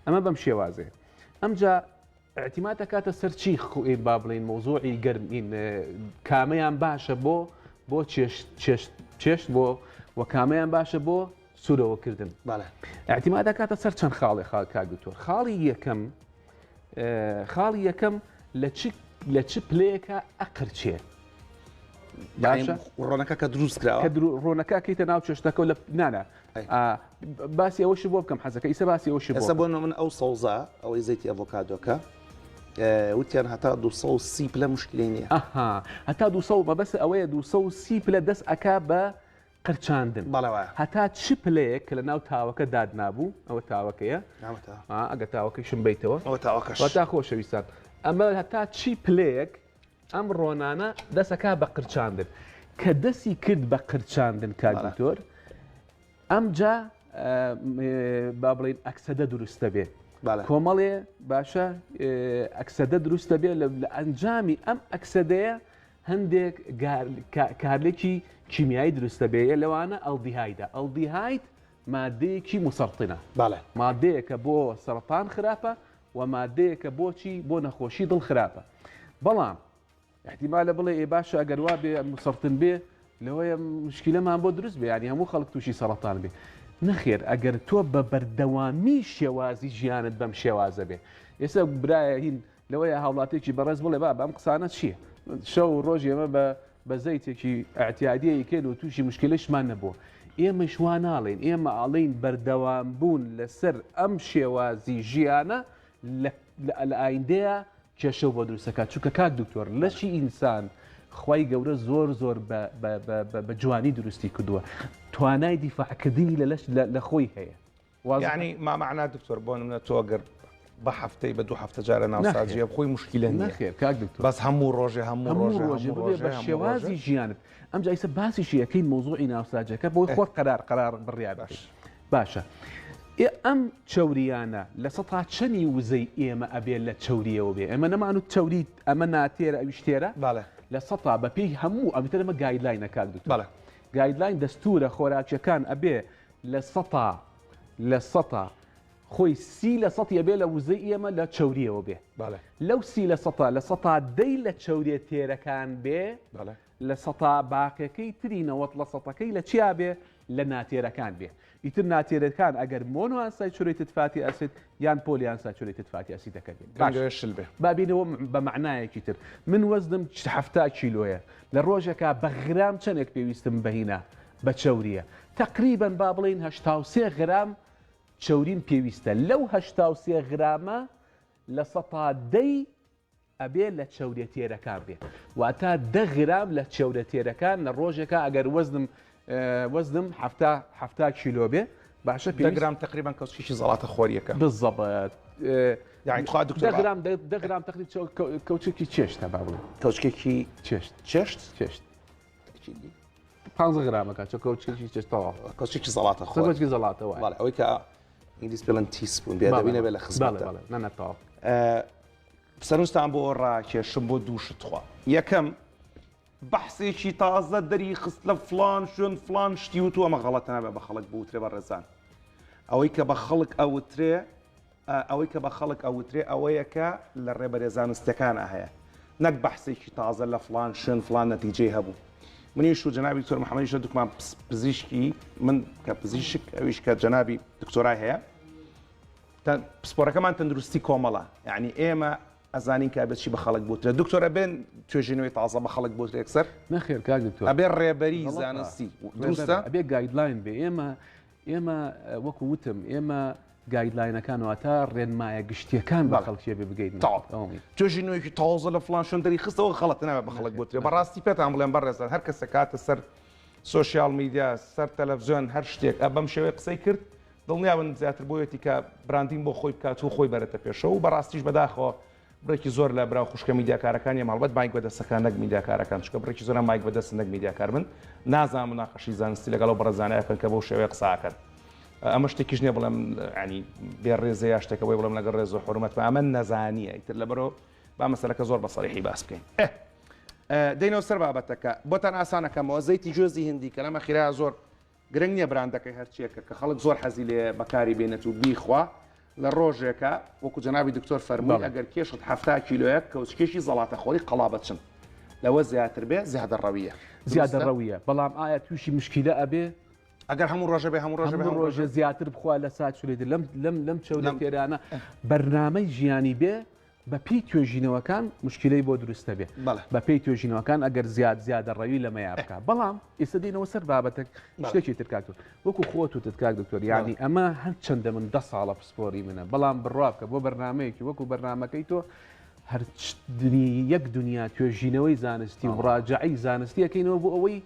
Speaker 2: ئەمە بەم شێوازەیە ئەمجا اعتیماد دەکاتە سەر چی با بڵین مۆزوعی گەرمین کامەیان باشە بۆ چێشت بۆ و کامەیان باشە بۆ سوورەوەکردن اعتیماد دەکاتە سەر چەند خاڵی کاگتۆر خاڵی یەکەم لە چ پلەیەکە ئەقرچێ باشە
Speaker 1: ڕۆنەکە کە دروست کراوە
Speaker 2: ڕۆنەکە کەیتە ناو چێشتەکە و لە نانە باسی ئەوەش بۆ بکەم حەزەکە ئیسە باسی ئەوش
Speaker 1: بۆ من ئەو سەوزە ئەوەی زەیتی ئەڤۆکادۆکە وتیان هەتا 230 پلە مشکلەی نییە
Speaker 2: هەتا 200 مەبەست ئەوەیە 230 پلە دەست ئەکا بە قرچاندن هەتا چ پلەیەک کە لە ناو تاوەکە دادنابوو ئەوە تاوەکەیە ئەگە تاوەکەیشم بیتەوە تا خۆشەویستان ئەمە هەتا چی پلەیەک ئەم ڕۆنانە دەسەکە بە قرچاندن کە دەستی کرد بە قرچاندن کاگتۆر ئەمجا با بڵین ئەکسەدە دروستە بێ کۆمەڵێ باشە ئەکسەدە دروستە بێ لە ئەنجامی ئەم ئەکسەدەیە هەندێک کارلێکی کیمیایی دروستە بێ لەوانە ئەڵدیهایدە ئەڵدیهاید مادەیەکی مسەرطنە مادەیەکە بۆ سەرطان خراپە و مادەیەکە بۆچی بۆ نەخۆشی دڵ خراپە بەڵام احتیمالە بڵێ باشە ئەگەر وا بێ مسەرطن بێ لەوەیە مشکلەمان بۆ دروست بێ ینی هەموو خەڵک تووشی سەرطان بێ نەخێر ئەگەر تۆ بە بەردەوامی شێوازی ژیانت بەم شێوازە بێ ئێستا برایە هین لەوەیە هاوڵاتێکی بەڕێز بڵێ بەم قسانە چییە شەو ڕۆژ ئێمە بە زەیتێکی ئەعتیادیەکەن و تووشی مشکلەشمان نەبووە ئێمە شواناڵێن ئێمە ئاڵین بەردەوام بوون لەسەر ئەم شێوازی ژیانە لە ئایندەیە کێشە بۆ دروستەکە چونکە کات دکتۆر لەشی ئینسان خی گەورە زۆر بە جوانی دروستی کردووە توانای دیفاعکردنی لە خۆی هەیە
Speaker 1: یعنی مامەعنا دکتۆر بۆ نمونە تۆ گەر بە هەفتەی بە 2 هەفتە جارە ناوساجیە بخۆی مشکلە
Speaker 2: نەخێر کاک دکتۆر
Speaker 1: بەس هەموو ڕۆژێ
Speaker 2: بە شێوازی ژیانت ئەم جایسە باسیشی یەکەین مۆزوعی ناوساجەکە بۆی خۆ قرار بڕیار باشە ئەم چەوریانە لە سەتا چەنی وزەی ئێمە ئەبێ لە چەوریەوە بێ ئەمە نەمان و چەوری ئەمە ناتێرە ئەویشتێرە لە سەتا بەپێی هەموو ئەمترمە گایدلاینە کاک دکتۆر گایدلاین دەستورە خۆراکیەکان ئەبێ لە سەتا خۆی 30% ئەبێ لە وزەی ئێمە لە چەوریەوە بێ لەو 30% لە سەتا دەی لە چەورێ تێرەکان بێ لە سەتا باقیەکەی تری 90% لە چیا بێ لە ناتێرەکان بێ ئیتر ناتێرەکان ئەگەر مۆنۆئانساچوریتد فاتی ئەسید یان پۆلیئانساچوریتد فاتی ئەسیدەکە بێ بابینەوە بە معنایەکی تر من وەزنم 70 کیلۆیە لە ڕۆژێکە بە غرام چەندێک پێویستم بەهینە بە چەوریە تقریباً با بڵین 83 غرام چەورین پێویستە لەو 83 غرامە لە سەتا دەی ئەبێ لە چەورە تێرەکان بێ واتە 10 غرام لە چەورە تێرەکان لە ڕۆژێکە ئەگەر وەزنم 70 کیلۆ بێ باشە
Speaker 1: 10 غرام تقریبا کەوچێکی زەڵاتە خۆریەکە
Speaker 2: بالضبط
Speaker 1: يعني تخوا دكتور
Speaker 2: 10 غرام تقريبا كوتشيكي تشيشت بابلو
Speaker 1: كوتشيكي تشيشت
Speaker 2: 15 غرام كوتشيكي تشيشت طبعا
Speaker 1: كوتشيكي زلاطه
Speaker 2: خو كوتشيكي زلاطه واحد
Speaker 1: فوالا اويكا انجليز بلان تي سبون بيدابينا بلا خزمته
Speaker 2: بلا نانا طاو
Speaker 1: بسنوستان بو راكي شمبو دوش تخوا يكم بحثي شي تازه دري خصله فلان شون فلان شتيوتو ما غلط انا بخلق بوتري برزان اويكا بخلق او تري ئەوەی کە بە خەڵک ئەوترێ ئەوەیە کە لە ڕێبەرێ زانستیەکانە هەیە نەک بەحسێکی تازە لە فلان شوێن فلان نەتیجەی هەبوو. منیش و جنابی دکتۆر محەممەدیش دوکمان پزیشکی من کە پزیشک ئەویش کە جنابی دکتۆرای هەیە پسپۆرەکەمان تەندروستی کۆمەڵە، یعنی ئێمە ئەزانین کە بچی بە خەڵک بوترە دکتۆرە بێن توێژینەوەی تازە بە خەڵک بۆ یەکسەر
Speaker 2: نەخێر کاک دکتۆر
Speaker 1: ئەبێ ڕێبەری زانستی دروستە
Speaker 2: ئەبێ گایدلاین بێ ئێمە وەکو وتم ئێمە گایدلاینەکانەوە تا ڕێنمایە گشتیەکان بە خەڵکیە بێ بگەیت
Speaker 1: توێژینەوەیکی تازە لە فلان شوێن دەری خستەوە خەڵەت ناوێت بە خەڵک بوترێ بەڕاستی پێتان بڵێن بەڕێزان هەر کەسە کاتە سەر سوۆسیال میدیا سەر تەلەڤیزیۆن هەر شتێک بەم شێوەیە قسەی کرد دڵنیابن زیاتر بۆیەتی کە براندین بۆ خۆی بکات و خۆی بەرەتە پێشەوە و بەڕاستیش بەداخەوە بڕێکی زۆر لە برا خوشکە میدیاکارەکانی ماڵبەت مایک بەدەستەکان نەک میدیاکارەکان چکە بڕێکی زۆرە مایک بەدەست نەک میدیاکار من نازانم مناقەشی زانستی لەگەڵ بەڕێزانایەکەن کە بەو شێوەیە قساکەن ئەمە شتێکیش نییە بڵێم ینی بێڕێزە یا شتێکەوەی بڵێم لەگەڵ ڕێز و حرمەت ئەمە نەزانیە ئیتر لەبەرەوە با مەسەلەکە زۆر بەسەریحی باس بکەین. دەینەوە سەر بابەتەکە بۆتان ئاسانەکەمەوە زەیتی جۆزی هندی کە لەمە خیرا زۆر گرنگ نییە براندەکەی هەرچیەکە کە خەڵک زۆر حەزی لێ بەکاری بێنێت و بیخوا لە ڕۆژێکە وەکو جنابی دکتۆر فەرمووی ئەگەر کێشت 70 کیلۆیە کەوچکێشی زەڵاتە خۆری قەڵابەتچن لەوە زیاتر بێ زیادە ڕەویە
Speaker 2: بەڵام ئایا تووشی مشکیلە ئەبێ
Speaker 1: ئەگەر هەموو ڕۆژە بێ هەموو
Speaker 2: ڕۆژە زیاتر بخوا لە سات شولێت لەم چەولە تێرانە بەرنامەی ژیانی بێ بە پێی توێژینەوەکان مشکلەی بۆ دروستە بێ بە پێی توێژینەوەکان ئەگەر زیادە ڕەوی لەمەیە بکە بەڵام ئێستا دێنەوە سەر بابەتێک شتێکی ترکاتور وەکو خۆت و تکاک دکتۆر یعنی ئەمە هەر چەندە من 10 ساڵە پسپۆری منە بەڵام بڕوا بکە بۆ بەرنمەیەکی وەکو بەرنمەکەی تۆ هەر یەک دنیا توێژینەوەی زانستی و ڕاجعی زانستی ئەەکەینەوە بۆ ئەوەی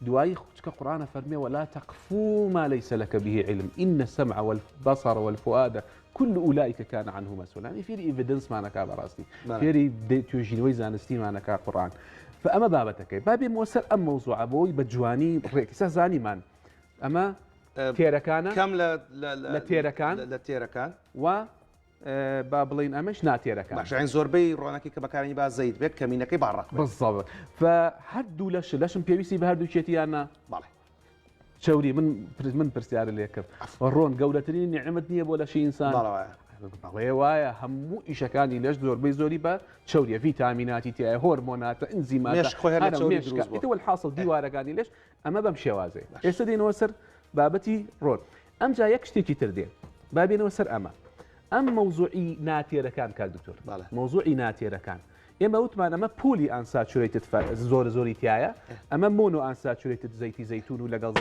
Speaker 2: دوایی خوچکە قورآنە فەرمێ ولا تقفوا ما ليس لك به علم إن السمع والبصر والفؤاد كل أولئك كان عنه مسؤولا يعني فيري إيفيدنس معناها براستي فيري توجينوي زانستي معناها قرآن فأما بابتك بابي موسر أم موضوع أبوي بجواني ريكسة زاني مان أما تيركانا
Speaker 1: كم
Speaker 2: لتيركان و بابلين أمش ناتيركان
Speaker 1: باش عين زوربي روناكي كبكارني با زيد بك كمينكي بارق
Speaker 2: بالضبط فهردو لاشم بيويسي بهردو شيتي أنا
Speaker 1: بالي
Speaker 2: شوري من برسيار اللي يكف ورون قولتني نعمتني ولا شيء انسان والله وايا همو ايشكاني ليش زوربي زوري با شوري فيتاميناتي تي هرمونات انزيمات
Speaker 1: انا
Speaker 2: مشكا تو الحاصل ديوارقاني ليش اما بمشي وازي يستدي نوسر بابتي رون ام جا يكشتي تردين بابي نوسر ام موضوعي ناتيركان كان دكتور موضوعي ناتيركان ئێمە وتمان ئەمە پولی ئانساتورێتت زۆری تایە ئەمە مۆنۆ ئانساتورێتت زەیتی زەیتون و لەگەڵ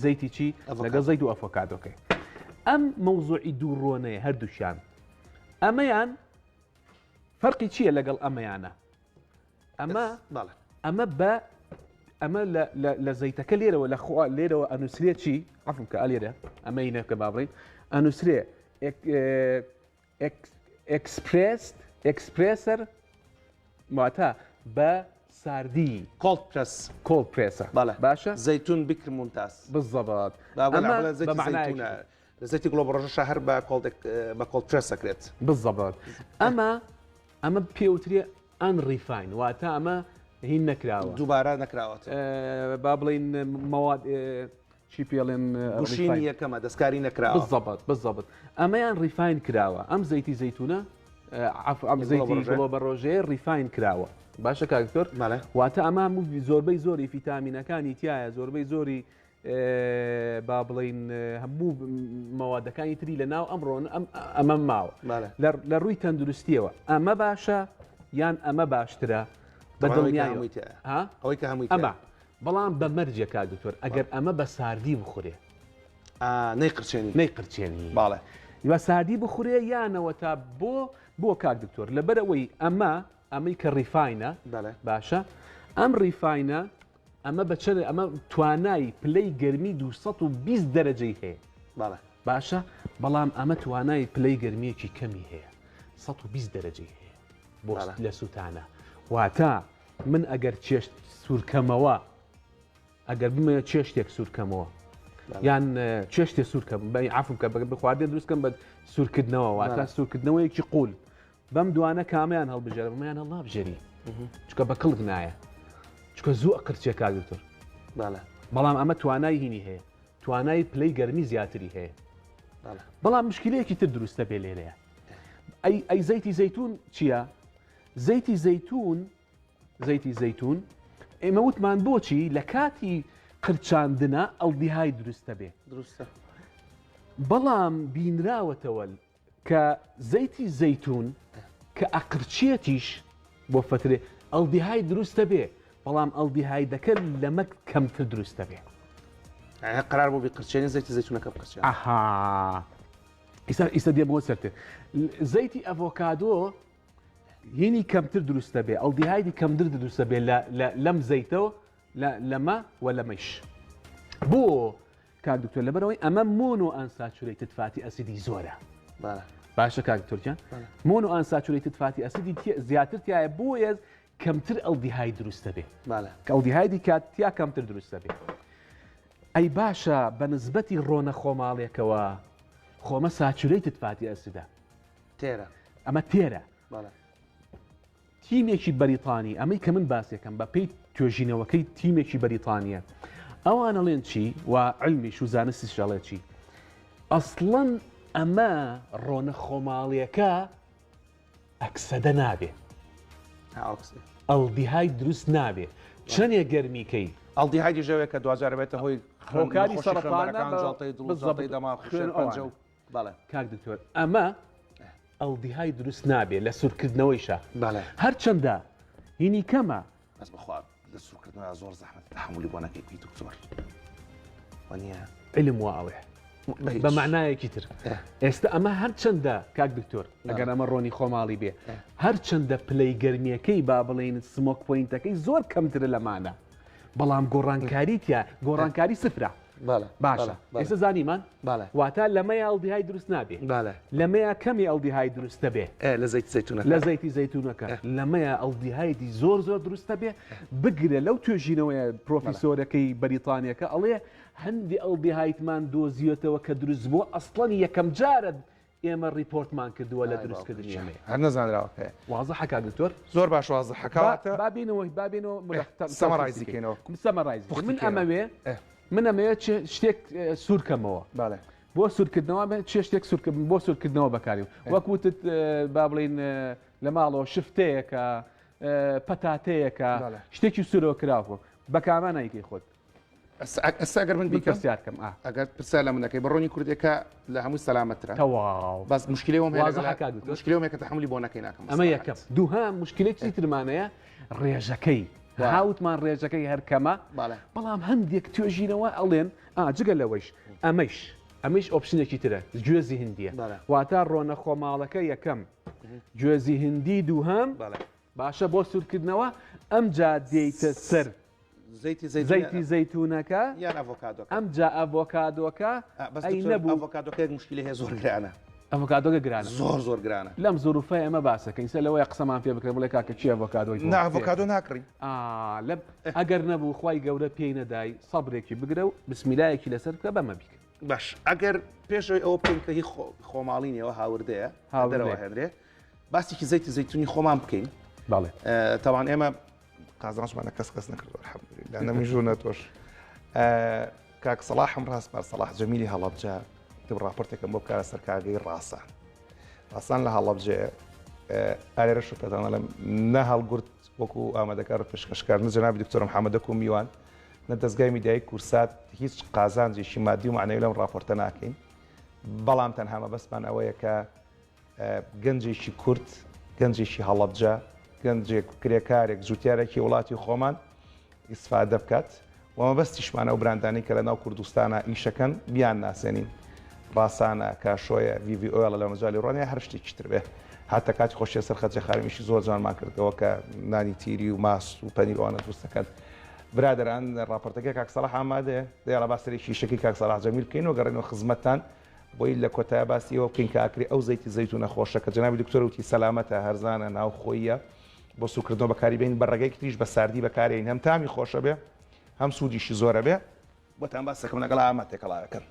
Speaker 2: زەیتی چی لەگەڵ زەیت و ئەفۆکادۆکەی ئەم مەوزوعی دوو ڕۆنەیە هەردووشیان ئەمەیان فەرقی چییە لەگەڵ ئەمەیانە ئەمە لە زەیتەکە لێرەوە لە خوا لێرەوە ئەنووسرێت چی عەفوم کە ئەلێرە ئەمەینەکە بابڕین ئەنووسرێ اكسبريسر معناتها بساردي كولد بريسر
Speaker 1: باشا زيتون بكر ممتاز
Speaker 2: بالضبط
Speaker 1: اما بمعنى زيت جلوب رجع شهر بكولد بريسر كريت
Speaker 2: بالضبط اما بيوتري ان ريفاين واتا اما هي نكراوه
Speaker 1: دوباره نكراوات
Speaker 2: بابلين مواد شي بيلين
Speaker 1: بوشينيه كما دسكاري نكراوه
Speaker 2: بالضبط اما يعني ريفاين كراوه ام زيتي زيتونه ام زيتي جلوب روجير ريفاين كراوه باشا كاكتور واتا امام زوربي زوري فيتامينەکانی تایە زۆربەی زۆری بابڵین هەموو مەوادەکانی تری لەناو ئەمڕۆن ئەمە ماوە لە ڕووی تەندروستیەوە ئەمە باشە یان ئەمە باشترە بەدڵنیایەوە
Speaker 1: ئەوەی کە هەمووی
Speaker 2: ئەمە بەڵام بە مەرجە کاکتۆر ئەگەر ئەمە بە ساردی بخورێ نەیقرچێنی
Speaker 1: باڵێ
Speaker 2: بە ساردی بخورێ یانەوە تا بۆ کاکتۆر لەبەرەوەی ئەمەی کە ڕیفاینە باشە ئەم ڕیفاینە ئەمە بەچەر ئەمە توانای پلەی گەرمی 220 دەرەجەی هەیە باشە بەڵام ئەمە توانای پلەی گەرمیەکی کەمی هەیە 120 دەرەجەی هەیە بۆ لە سووتانە واتە من ئەگەر چێشت سوورکەمەوە ئەگەر بمە چێشتێک سوورکەمەوە یان چێشتێ سوورکەم عەفوم کە بخواردێ دروستکەم بە سوورکردنەوە واتە سوورکردنەوەیەکی قوول بەم دوانە کامیان هەڵبژێرە بەمەیان هەڵا بژێری چکە بە کڵک نایە چکە زوو ئەقرچێ کاکتۆر بەڵام ئەمە توانای هینی هەیە توانای پلەی گەرمی زیاتری هەیە
Speaker 4: بەڵام مشکلەیەکی تر دروستە بێ لێرەیە ئەی زەیتی زەیتون چییە؟ زەیتی زەیتون ئێمە وتمان بۆچی لە کاتی قرچاندنە ئەڵدیهای دروستە بێ بەڵام بینراوەتەوە کە زەیتی زەیتون کە ئەقرچێتیش بۆ فترێ ئەڵدیهای دروستە بێ بەڵام ئەڵدیهای دەکە لەمە کەمتر دروستە بێ
Speaker 1: قرار بۆ بقرچێنی زەیتی زەیتونەکە بقرچێن
Speaker 4: ئاها ئیستا دێ بۆ سەرتر زەیتی ئەڤۆکادۆ هینی کەمتر دروستە بێ ئەڵدیهایدی کەمتر دروستە بێ لەم زەیتەوە لەمە و لەمەش بۆ کاک دکتۆر لەبەرەوەی ئەمە مۆنۆ ئەنساتوریتد فاتی ئەسیدی زۆرە باشە کاک دکتۆرجان مۆنۆ ئەنساتوریتد فاتی ئەسیدی زیاتر تایە بۆیە کەمتر ئەڵدیهای دروستە بێ کە ئەڵدیهایدی کاتیا کەمتر دروستە بێ ئەی باشە بە نسبەتی ڕۆنە خۆماڵێکەوە خۆمە ساتوریتد فاتی ئەسیدە ئەمە تێرە تیمێکی بەریتانی ئەمەی کە من باسیەکەم بە پێی توێژینەوەکەی تیمێکی بەریتانیە ئەوانەڵێن چی و علمیش و زانستیش ئەڵێ چی ئەسڵەن ئەمە ڕۆنە خۆماڵیەکە ئەکسەدە نابێ ئەڵدیهای دروست نابێ چەندێک گەرمیکەی
Speaker 1: ئەڵدیهایدی ژەوێت کە دوجار بێتە هۆی
Speaker 4: هۆکاری سەرەتانە کاک دکتۆر ئەمە ئەڵدیهای دروست نابێ لە سوورکردنەوەیشە هەرچەندە هینی کەمە
Speaker 1: بەس بەخوا لە سوورکردنەوە زۆر زەحمەت تەحمولی بۆ نەکەی دکتۆر وانە
Speaker 4: علم وا ئەوێ بە معنایەکی تر ئێستا ئەمە هەرچەندە کاک دکتۆر ئەگەر ئەمە ڕۆنی خۆماڵی بێ هەرچەندە پلەی گەرمیەکەی با بڵێن سمۆک پۆینتەکەی زۆر کەمترە لەمانە بەڵام گۆڕانکاریتە گۆڕانکاری سفرە باشە ئێستا زانیمان واتە لەمەیە ئەڵدیهای دروست نابێ لەمەیە کەمی ئەڵدیهای دروستە بێ
Speaker 1: لە زەیتی زەیتونەکە
Speaker 4: لە زەیتی زەیتونەکە لەمەیە ئەڵدیهایدی زۆر دروستە بێ بگرە لەو توێژینەوەیە پرۆفیسۆرەکەی بەریتانیەکە ئەڵێ هەندی ئەڵدیهایتمان دۆزیێتەوە کە دروست بووە ئەسڵەن یەکەم جارە ئێمە ریپۆرتمان کردووە لە دروستکردنی ئەمە
Speaker 1: هەر نەزانراوە
Speaker 4: وازە حکا دکتۆر
Speaker 1: زۆر باش وازە حکاواتە
Speaker 4: بابینەوە
Speaker 1: سەمەڕایزیکەینەوە
Speaker 4: من ئەمەوێ من ئەمەیە شتێک سوورکەمەوە بۆ سوورکردنەوە شتێک بۆ سوورکردنەوە بەکاریم وەکوتت با بڵین لە ماڵەوە شفتەیەکە پەتاتەیەکە شتێکی سوورەوە کراوە بەکامانایکی خۆت
Speaker 1: ئەگەر من
Speaker 4: بیکەسیارکەم
Speaker 1: ئەگەر پرسا لە منەکەی بەڕۆنی کوردێکە لە هەموو سەلامەترا
Speaker 4: بەس
Speaker 1: مشکلەوەمێکە تەحملی بۆ نەکەی ناکەم
Speaker 4: ئەمە یەکەم دووهام مشکلێکی ترمانەیە ڕێژەکەی هاوتمان ڕێژەکەی هەرکەمە بەڵام هەندێک توێژینەوە ئەڵێن جگە لەوەیش ئەمەش ئۆپشنێکی ترە گوێزی هندیە واتە ڕۆنە خۆماڵەکە یەکەم گوێزی هندی دووهەم باشە بۆ سوورکردنەوە ئەم جا دێیتە سەر زەیتی زەیتونەکە ئەم جا ئەڤۆکادۆکە ئەی نەبوو
Speaker 1: ئەڤۆکادۆکە مشکلی هەیە زۆر گرانە
Speaker 4: ئەڤۆکادۆکە گرانە
Speaker 1: زۆر گرانە
Speaker 4: لەم زۆروفای ئەمە باسەکەین سە لەوەی قسەمان پێ بکرێ بڵێ کاکە چی ئەڤۆکادۆی
Speaker 1: ئەڤۆکادۆ ناکڕی
Speaker 4: ئەگەر نەبوو خوای گەورە پێی نەدای سەبرێکی بگرە و بسمیلایەکی لەسەر بکە بەمە بیکە
Speaker 1: باش ئەگەر پێشەوەی ئەوە پێکە هی خۆماڵینەوە هاوردەیە هاوردەوە هێنرێ باسێکی زەیتی زەیتونی خۆمان بکەین
Speaker 4: باڵێ
Speaker 1: تاوان ئێمە قازانشمانە کەس نەکردو الحەمدولله نەمیژوونە تۆش کاک سەلاحم ڕاستبار سەلاح جەمیلی هەڵەبجە تم راپۆرتێکم بۆ بکارە سەر کاگەی ڕاستان لە هەڵەبجێ ئالێرە شوکەتانە لە نە هەڵگورت وەکو ئامادەکار پێشکەشکردن جەنابی دکتۆر محەممەدەک و میوان نە دەستگای میدیایی کورسات هیچ قازانجێکی مادی و معنەوی لەم راپۆرتە ناکەین بەڵام تەنها مەبەستمان ئەوەیە کە گەنجێکی کورد گەنجێکی هەڵەبجە گەنجێک کرێکارێک جوتیارێکی وڵاتی خۆمان ئیسفادە بکات ومە بەستیشمانە و براندانی کە لە ناو کوردستانە ئیشەکەن بیان ناسێنین ڕاستانە کاشۆیە VVOL لە مەجای ڕۆنیە هەر شتێکی تر بێ هاتە کاتی خۆشیە سەر خەرجە خارمیشی زۆر جوانمان کردەوە کە نانی تیری و ماست و پەنیرۆوانە دروست دەکەن برادران راپۆرتەکە کاک سەلاح ئامادەیە دەیڵە باسەرێکی شەکی کاک سەلاح جەمیل بکەینەوە گەڕێنەوە خزمەتتان بۆی لە کۆتای باسیەوە بکەین کە ئاکری ئەو زەیتی زەیتونە خۆشە کە جەنابی دکتۆر وتی سەلامەتە هەرزانە ناوخۆیە بۆ سوکردنەوە بەکاری بین بەڕێگەی تریش بە ساردی بەکارین هەم تامی خۆشە بێ هەم سوودیشی زۆرە بێ بۆتان باسەکەم لەگەڵ ئامادەکەڵاوەکەن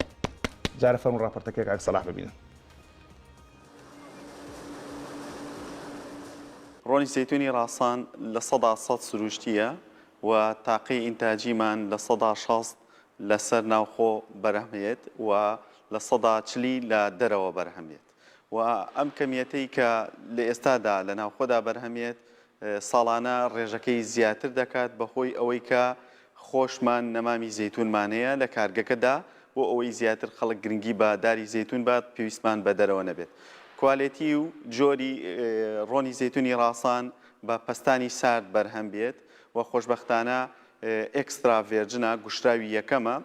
Speaker 1: جارە فەرموو راپۆرتەکەی کاک سەلاح ببینن
Speaker 5: ڕۆنی زەیتونی ڕاستان لە 100% سروشتیە و تاقی ئینتاجیمان لە 160 لەسەر ناوخۆ بەرهەمێت و لە سەدا چلی لە دەرەوە بەرهەمێت و ئەم کەمیەتەی کە لە ئێستادا لە ناوخۆدا بەرهەمێت ساڵانە ڕێژەکەی زیاتر دەکات بەهۆی ئەوەی کە خۆشمان نەمامی زەیتونمانەیە لە کارگەکەدا بۆ ئەوەی زیاتر خەڵک گرنگی بە داری زەیتون بات پێویستمان بە دەرەوە نەبێت. کوالێتی و جۆری ڕۆنی زەیتونی ڕاسان بە پەستانی سارد بەرهەم بێت و خۆشبەختانە ئێکسترا ڤێرجنە گوشتراوی یەکەمە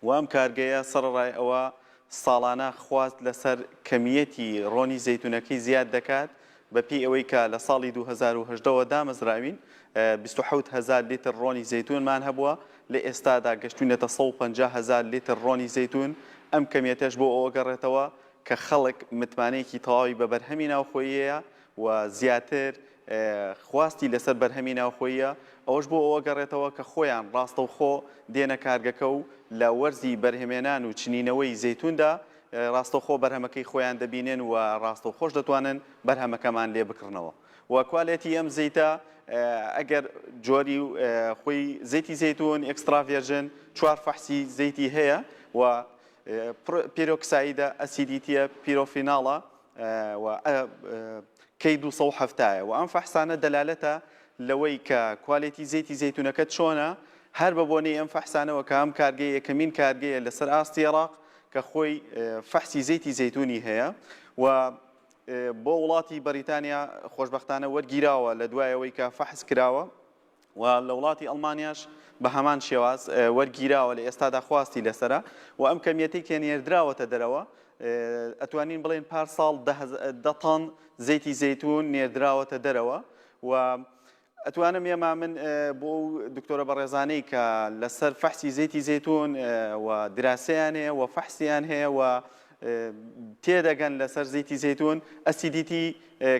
Speaker 5: و ئەم کارگەیە سەرڕای ئەوە ساڵانە خواست لەسەر کەمیەتی ڕۆنی زەیتونەکەی زیاد دەکات بەپی ئەوەی کە لە ساڵی 2010ەوە دامەزراوین 27,000 لیتر ڕۆنی زەیتونمان هەبووە لە ئێستادا گەشتوونێتە 150,000 لیتر ڕۆنی زەیتون ئەم کەمیەتەش بۆ ئەوە گەڕێتەوە کە خەڵک متمانەیەکی تەواوی بە بەرهەمی ناوخۆییە و زیاتر خواستی لەسەر بەرهەمی ناوخۆییە ئەوەش بۆ ئەوە گەڕێتەوە کە خۆیان ڕاستەوخۆ دێنە کارگەکە و لە وەرزی بەرهەمێنان و چنینەوەی زەیتوندا ڕاستەوخۆ بەرهەمەکەی خۆیان دەبینێن و ڕاستەوخۆش دەتوانن بەرهەمەکەمان لێ بکڕنەوە و کوالێتی ئەم زەیتە ئەگەر جۆری خۆی زەیتی زەیتون ئێکسترا ڤێرژن 4 فەحسی زەیتی هەیە و پیرۆکسایدە ئەسیدیتیە پیرۆفیناڵە و K270 و ئەم فەحسانە دەلالەتە لەوەی کە کوالێتی زەیتی زەیتونەکەت چۆنە هەر بە بۆنەی ئەم فەحسانەوە کە ئەم کارگەی یەکەمین کارگەیە لەسەر ئاستی عێراق کە خۆی فەحسی زەیتی زەیتونی هەیە و بۆ وڵاتی بەریتانیا خۆشبەختانە وەرگیراوە لە دوایەوەی کە فەحس کراوە و لە وڵاتی ئەڵمانیاش بە هەمان شێواز وەرگیراوە لە ئێستادا خواستی لەسرە و ئەم کەمیەتەی کە نێردراوەتە دەرەوە ئەتوانین بڵێن پارساڵ 10 تەن زەیتی زەیتون نێردراوەتە دەرەوە و ئەتوانم ئێمە من بۆ دکتۆرە بەڕێزانەی کە لەسەر فەحسی زەیتی زەیتون و دراسەیان هەیە و فەحسیان هەیە و تێدەگەن لەسەر زەیتی زەیتون ئەسیدیتی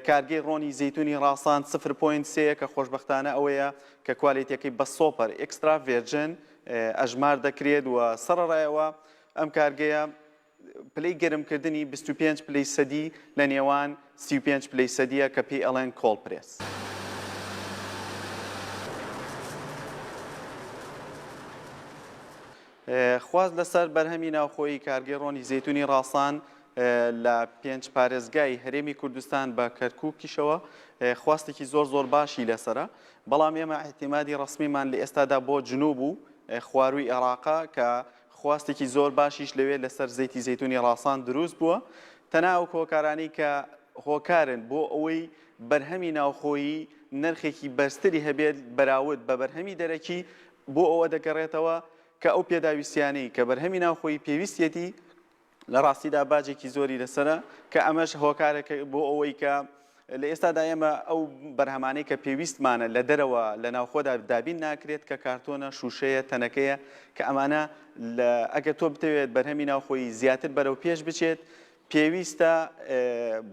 Speaker 5: کارگەی ڕۆنی زەیتونی ڕاسان 0.3 کە خۆشبەختانە ئەوەیە کە کوالێتیەکەی بە سۆپەر ئێکسترا ڤێرجن ئەژمار دەکرێت و سەرڕایەوە ئەم کارگەیە پلەی گەرمکردنی 25 پلەی سەدی لە نێوان 35 پلەی سەدیە کە پێی ئەڵێن کۆڵ پرێس. خواست لەسەر بەرهەمی ناوخۆیی کارگەی ڕۆنی زەیتونی ڕاسان لە 5 پارێزگای هەرێمی کوردستان بە کەرکووکیشەوە خواستێکی زۆر باشی لەسرە بەڵام ئێمە احتیمادی ڕسمیمان لە ئێستادا بۆ جنوب و خواروی عێراقا کە خواستێکی زۆر باشیش لەوێ لەسەر زەیتی زەیتونی ڕاسان دروست بووە تەناو کۆکارانی کە هۆکارن بۆ ئەوەی بەرهەمی ناوخۆیی نرخێکی بەرزتری هەبێت بەراورد بە بەرهەمی دەرەکی بۆ ئەوە دەگەڕێتەوە کە ئەو پێداویستیانەی کە بەرهەمی ناوخۆیی پێویستێتی لە ڕاستیدا باجێکی زۆری لەسرە کە ئەمەش هۆکارێک بۆ ئەوەی کە لە ئێستادا ئێمە ئەو بەرهەمانەی کە پێویستمانە لە دەرەوە لە ناوخۆدا دابین ناکرێت کە کارتۆنە شوشەیە تەنەکەیە کە ئەمانە ئەگەر تۆ بتەوێت بەرهەمی ناوخۆیی زیاتر بەرەو پێش بچێت پێویستە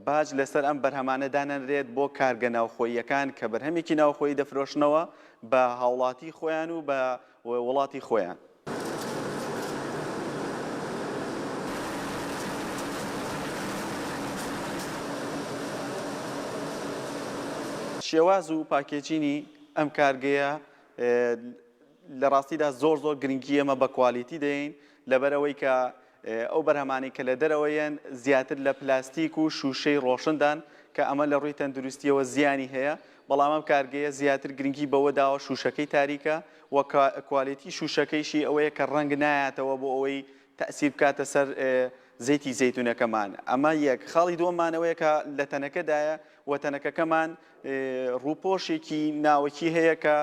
Speaker 5: باج لەسەر ئەم بەرهەمانە دانەنرێت بۆ کارگە ناوخۆییەکان کە بەرهەمێکی ناوخۆیی دەفرۆشنەوە بە هاوڵاتی خۆیان و بە وڵاتی خۆیان. شێواز و پاکێجینی ئەم کارگەیە لە ڕاستیدا زۆر گرنگی ئەمە بە کوالیتی دەین لەبەرەوەی کە ئەو بەرهەمانەی کە لە دەرەوەیەن زیاتر لە پلاستیک و شوشەی ڕۆشندان کە ئەمە لە ڕووی تەندروستیەوە زیانی هەیە بەڵام ئەم کارگەیە زیاتر گرنگی بەوە داوە شوشەکەی تاریکە و کوالیتی شوشەکەیشی ئەوەیە کە ڕەنگ نایەتەوە بۆ ئەوەی تەئسیر بکاتە سەر زەیتی زەیتونەکەمان. ئەمە یەک خاڵی دووەمانەوەیە کە لە تەنەکەدایە و تەنەکەکەمان ڕووپۆشێکی ناوەکی هەیە کە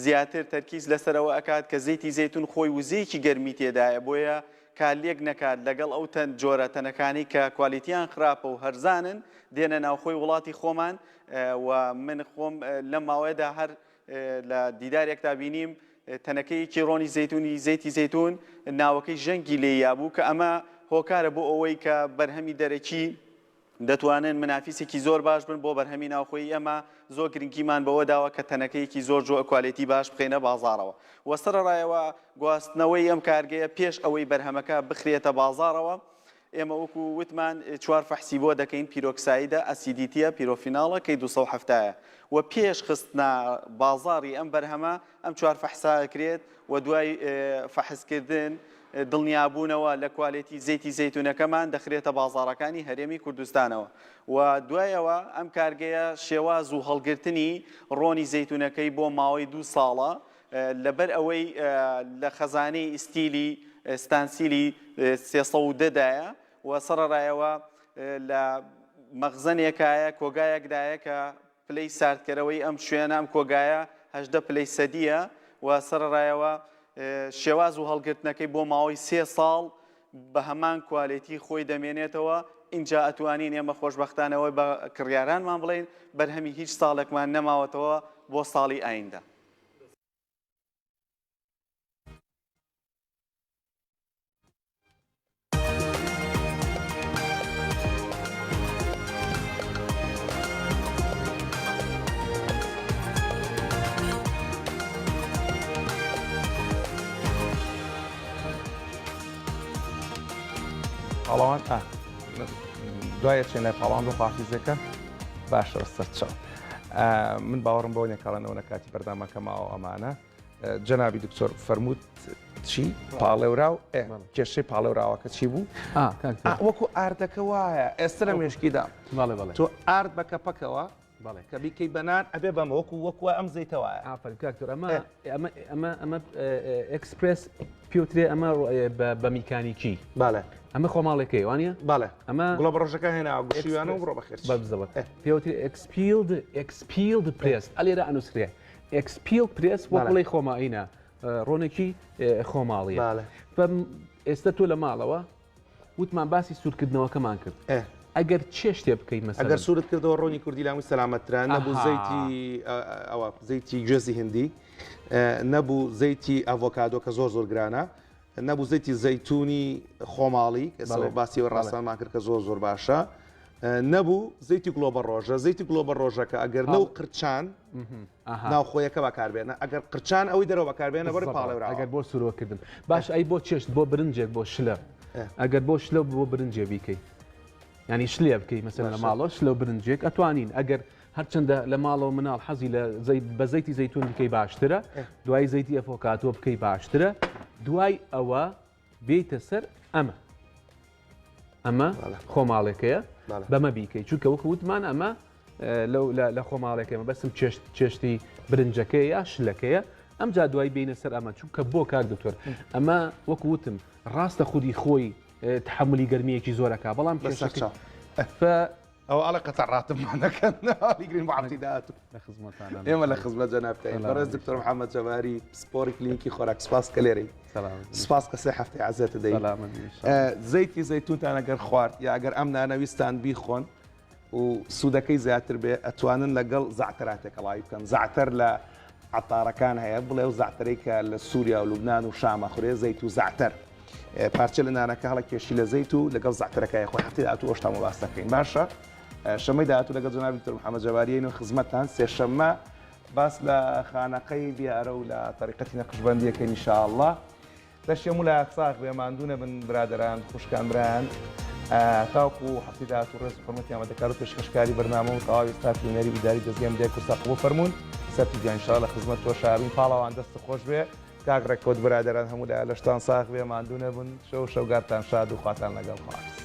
Speaker 5: زیاتر تەرکیز لەسەرەوە ئەکات کە زەیتی زەیتون خۆی وزەیەکی گەرمی تێدایە بۆیە کالێک نەکات لەگەڵ ئەو جۆرە تەنەکانی کە کوالیتیان خراپە و هەرزانن دێنە ناوخۆی وڵاتی خۆمان و من خۆم لەم ماوەیەدا هەر لە دیدارێکدا بینیم تەنەکەیەکی ڕۆنی زەیتونی زەیتی زەیتون ناوەکەی ژەنگی لێ یابوو کە ئەمە هۆکارە بۆ ئەوەی کە بەرهەمی دەرەکی دەتوانن منافیسێکی زۆر باش بن بۆ بەرهەمی ناوخۆیی ئەمە زۆر گرنگیمان بەوە داوە کە تەنەکەیەکی زۆر کوالیتی باش بخێنە بازاڕەوە و سەرڕایەوە گواستنەوەی ئەم کارگەیە پێش ئەوەی بەرهەمەکە بخرێتە بازاڕەوە ئێمە وەکو وتمان 4 فەحسی بۆ دەکەین پیرۆکسایدە ئەسیدیتیە پیرۆفیناڵە K270 و پێش خستنە بازاڕی ئەم بەرهەمە ئەم 4 فەحسا دەکرێت و دوای فەحسکردن دڵنیابوونەوە لە کوالێتی زەیتی زەیتونەکەمان دەخرێتە بازاڕەکانی هەرێمی کوردستانەوە و دوایەوە ئەم کارگەیە شێواز و هەڵگرتنی ڕۆنی زەیتونەکەی بۆ ماوەی 2 ساڵە لەبەر ئەوەی لە خەزانەی ئیستیلی ستانسیلی 310دایە و سەرڕایەوە لە مەخزنێکایە کۆگایەکدایە کە پلەی ساردکەرەوەی ئەم شوێنە ئەم کۆگایە 18 پلەی سەدیە و سەرڕایەوە شێواز و هەڵگرتنەکەی بۆ ماوەی 3 ساڵ بە هەمان کوالێتی خۆی دەمێنێتەوە. اینجا ئەتوانین ئێمە خۆشبەختانەوەی بە کڕیارانمان بڵێن بەرهەمی هیچ ساڵێکمان نەماوەتەوە بۆ ساڵی ئایندا.
Speaker 1: پاڵەوان دوایە چێنە پاڵان بۆ خواحافیزەکە باشە سەرچەوە من باوەڕم بۆ نێکاڵەنەوە لە کاتی بەردامەکە ماوە ئەمانە جەنابی دکتۆر فەرمووت چی پاڵێورا و کێشەی پاڵێوراوەکە چی بوو وەکو ئاردەکە وایە ئێستا لە مێشکیدا تۆ ئارد بە کەپەکەوە کە بیکەی بەنان ئەبێ بەمە وەکووە ئەم زەیتەوەە
Speaker 4: کاکتۆر ئەمە ئەکسپرس پیوترێ ئەمە بە میکانیکی ئەمە خۆماڵێکەکەی وانە ئەمە
Speaker 1: گوڵە ڕۆژەکە هێنا گوشیوانە و بڕۆ بەخێر
Speaker 4: بەزەوە پێوتری ئەکسپیلد پرێس ئەلێرە ئەنووسرێ ئەکسپیلد پرێس وەڵی خۆماینە ڕۆنێکی خۆماڵیە ئێستا تۆ لە ماڵەوە وتمان باسی سوورکردنەوەکەمان کرد ئەگەر چێ شتێ بکەیت مەسەلا
Speaker 1: ئەگەر سوورت کردەوە ڕۆنی کوردی لامی سەلامەترا نەبوو زەیتی ئەوە زەیتی گوێزی هندی نەبوو زەیتی ئەڤۆکادۆ کە زۆر گرانە نەبوو زەیتی زەیتونی خۆماڵی باسیەوە ڕاستانمان کرد کە زۆر باشە نەبوو زەیتی گلۆبە ڕۆژە زەیتی گلۆبە ڕۆژەکە ئەگەر نەو قرچان ناوخۆیەکە بەکاربێنە ئەگەر قرچان ئەوەی دەرەوە بەکاربێنە بەر پاڵێورا
Speaker 4: ئەگەر بۆ سوورۆکردن باش ئەی بۆ چێشت بۆ برنجێک بۆ شلە ئەگەر بۆ شلە بۆ برنجێ بیکەیت ینی شلێ بکەی مەسەن لە ماڵەوە شلە و برنجێک ئەتوانین ئەگەر هەرچەندە لە ماڵەوە مناڵ حەزی لە بە زەیتی زەیتون بکەی باشترە دوای زەیتی ئەفۆکاتۆ بکەی باشترە دوای ئەوە بێتە سەر ئەمە خۆماڵێکەیە بەمە بیکەی چونکە وەکو وتمان ئەمە لە خۆماڵێکەمە بەسم چێشتی برنجەکەی یا شلەکەیە ئەم جا دوای بینە سەر ئەمە چونکە بۆ کار دکتۆر ئەمە وەکو وتم ڕاستە خودی خۆی تحملی گەرمیەکی زۆرەکە بەڵام
Speaker 1: ئەو ئەڵە قەتەڕاتممان دەکەن گرین بەعەتیدات ئێمە لە خزمەت جەنابتەین بەڕێز دکتۆر محەممەد جەباری سپۆری کلینیکی خۆراک سپاس کە لێرەی سپاس کە سێ هەفتەی عەزێتە دەی زەیتی زەیتونتان ئەگەر خوارد یا ئەگەر ئەم نانەویستان بیخۆن و سوودەکەی زیاتر بێ ئەتوانن لەگەڵ زعتراتێک ئەڵاوی بکەن زعتر لە عەتارەکان هەیە بڵێ و زعترەی کە لە سووریا و لوبنان و شامە خورێ زەیت و زعتر پارچە لە نانەکە هەڵە کێشی لە زەیت و لەگەڵ زعترەکەی خۆی هەفتەی داهاتوو ئەوشتان باس دەکەین باشە شەمەی داهاتوو لەگەڵ جەنابی دکتۆر محەممەد جەباریین و خزمەتتان سێشەممە باس لە خانەقەی دیارە و لە طریقەتی نەقشبەندیەکەی ئینشاءالله دەشێم و لە ساغ بێ ماندوونە بن برادەران خوشکان برایان تاوکو هەفتەی داهاتوو ڕێز حرمەتی ئامادەکار و پێشکەشکاری بەرنامە و تەواوی ستافی هونەری بیداری دەستگەم دێ کورسە قبوڵ فەرموون سەرتی ئینشاءالله خزمەت تۆ شاروین پاڵەوان دەست خۆش بێ کاک ڕێکۆت برادەران هەموو لە لەشتان ساغ بێ ماندوونە بن شەو شەوگارتان شاد و خواتان لەگەڵ خواست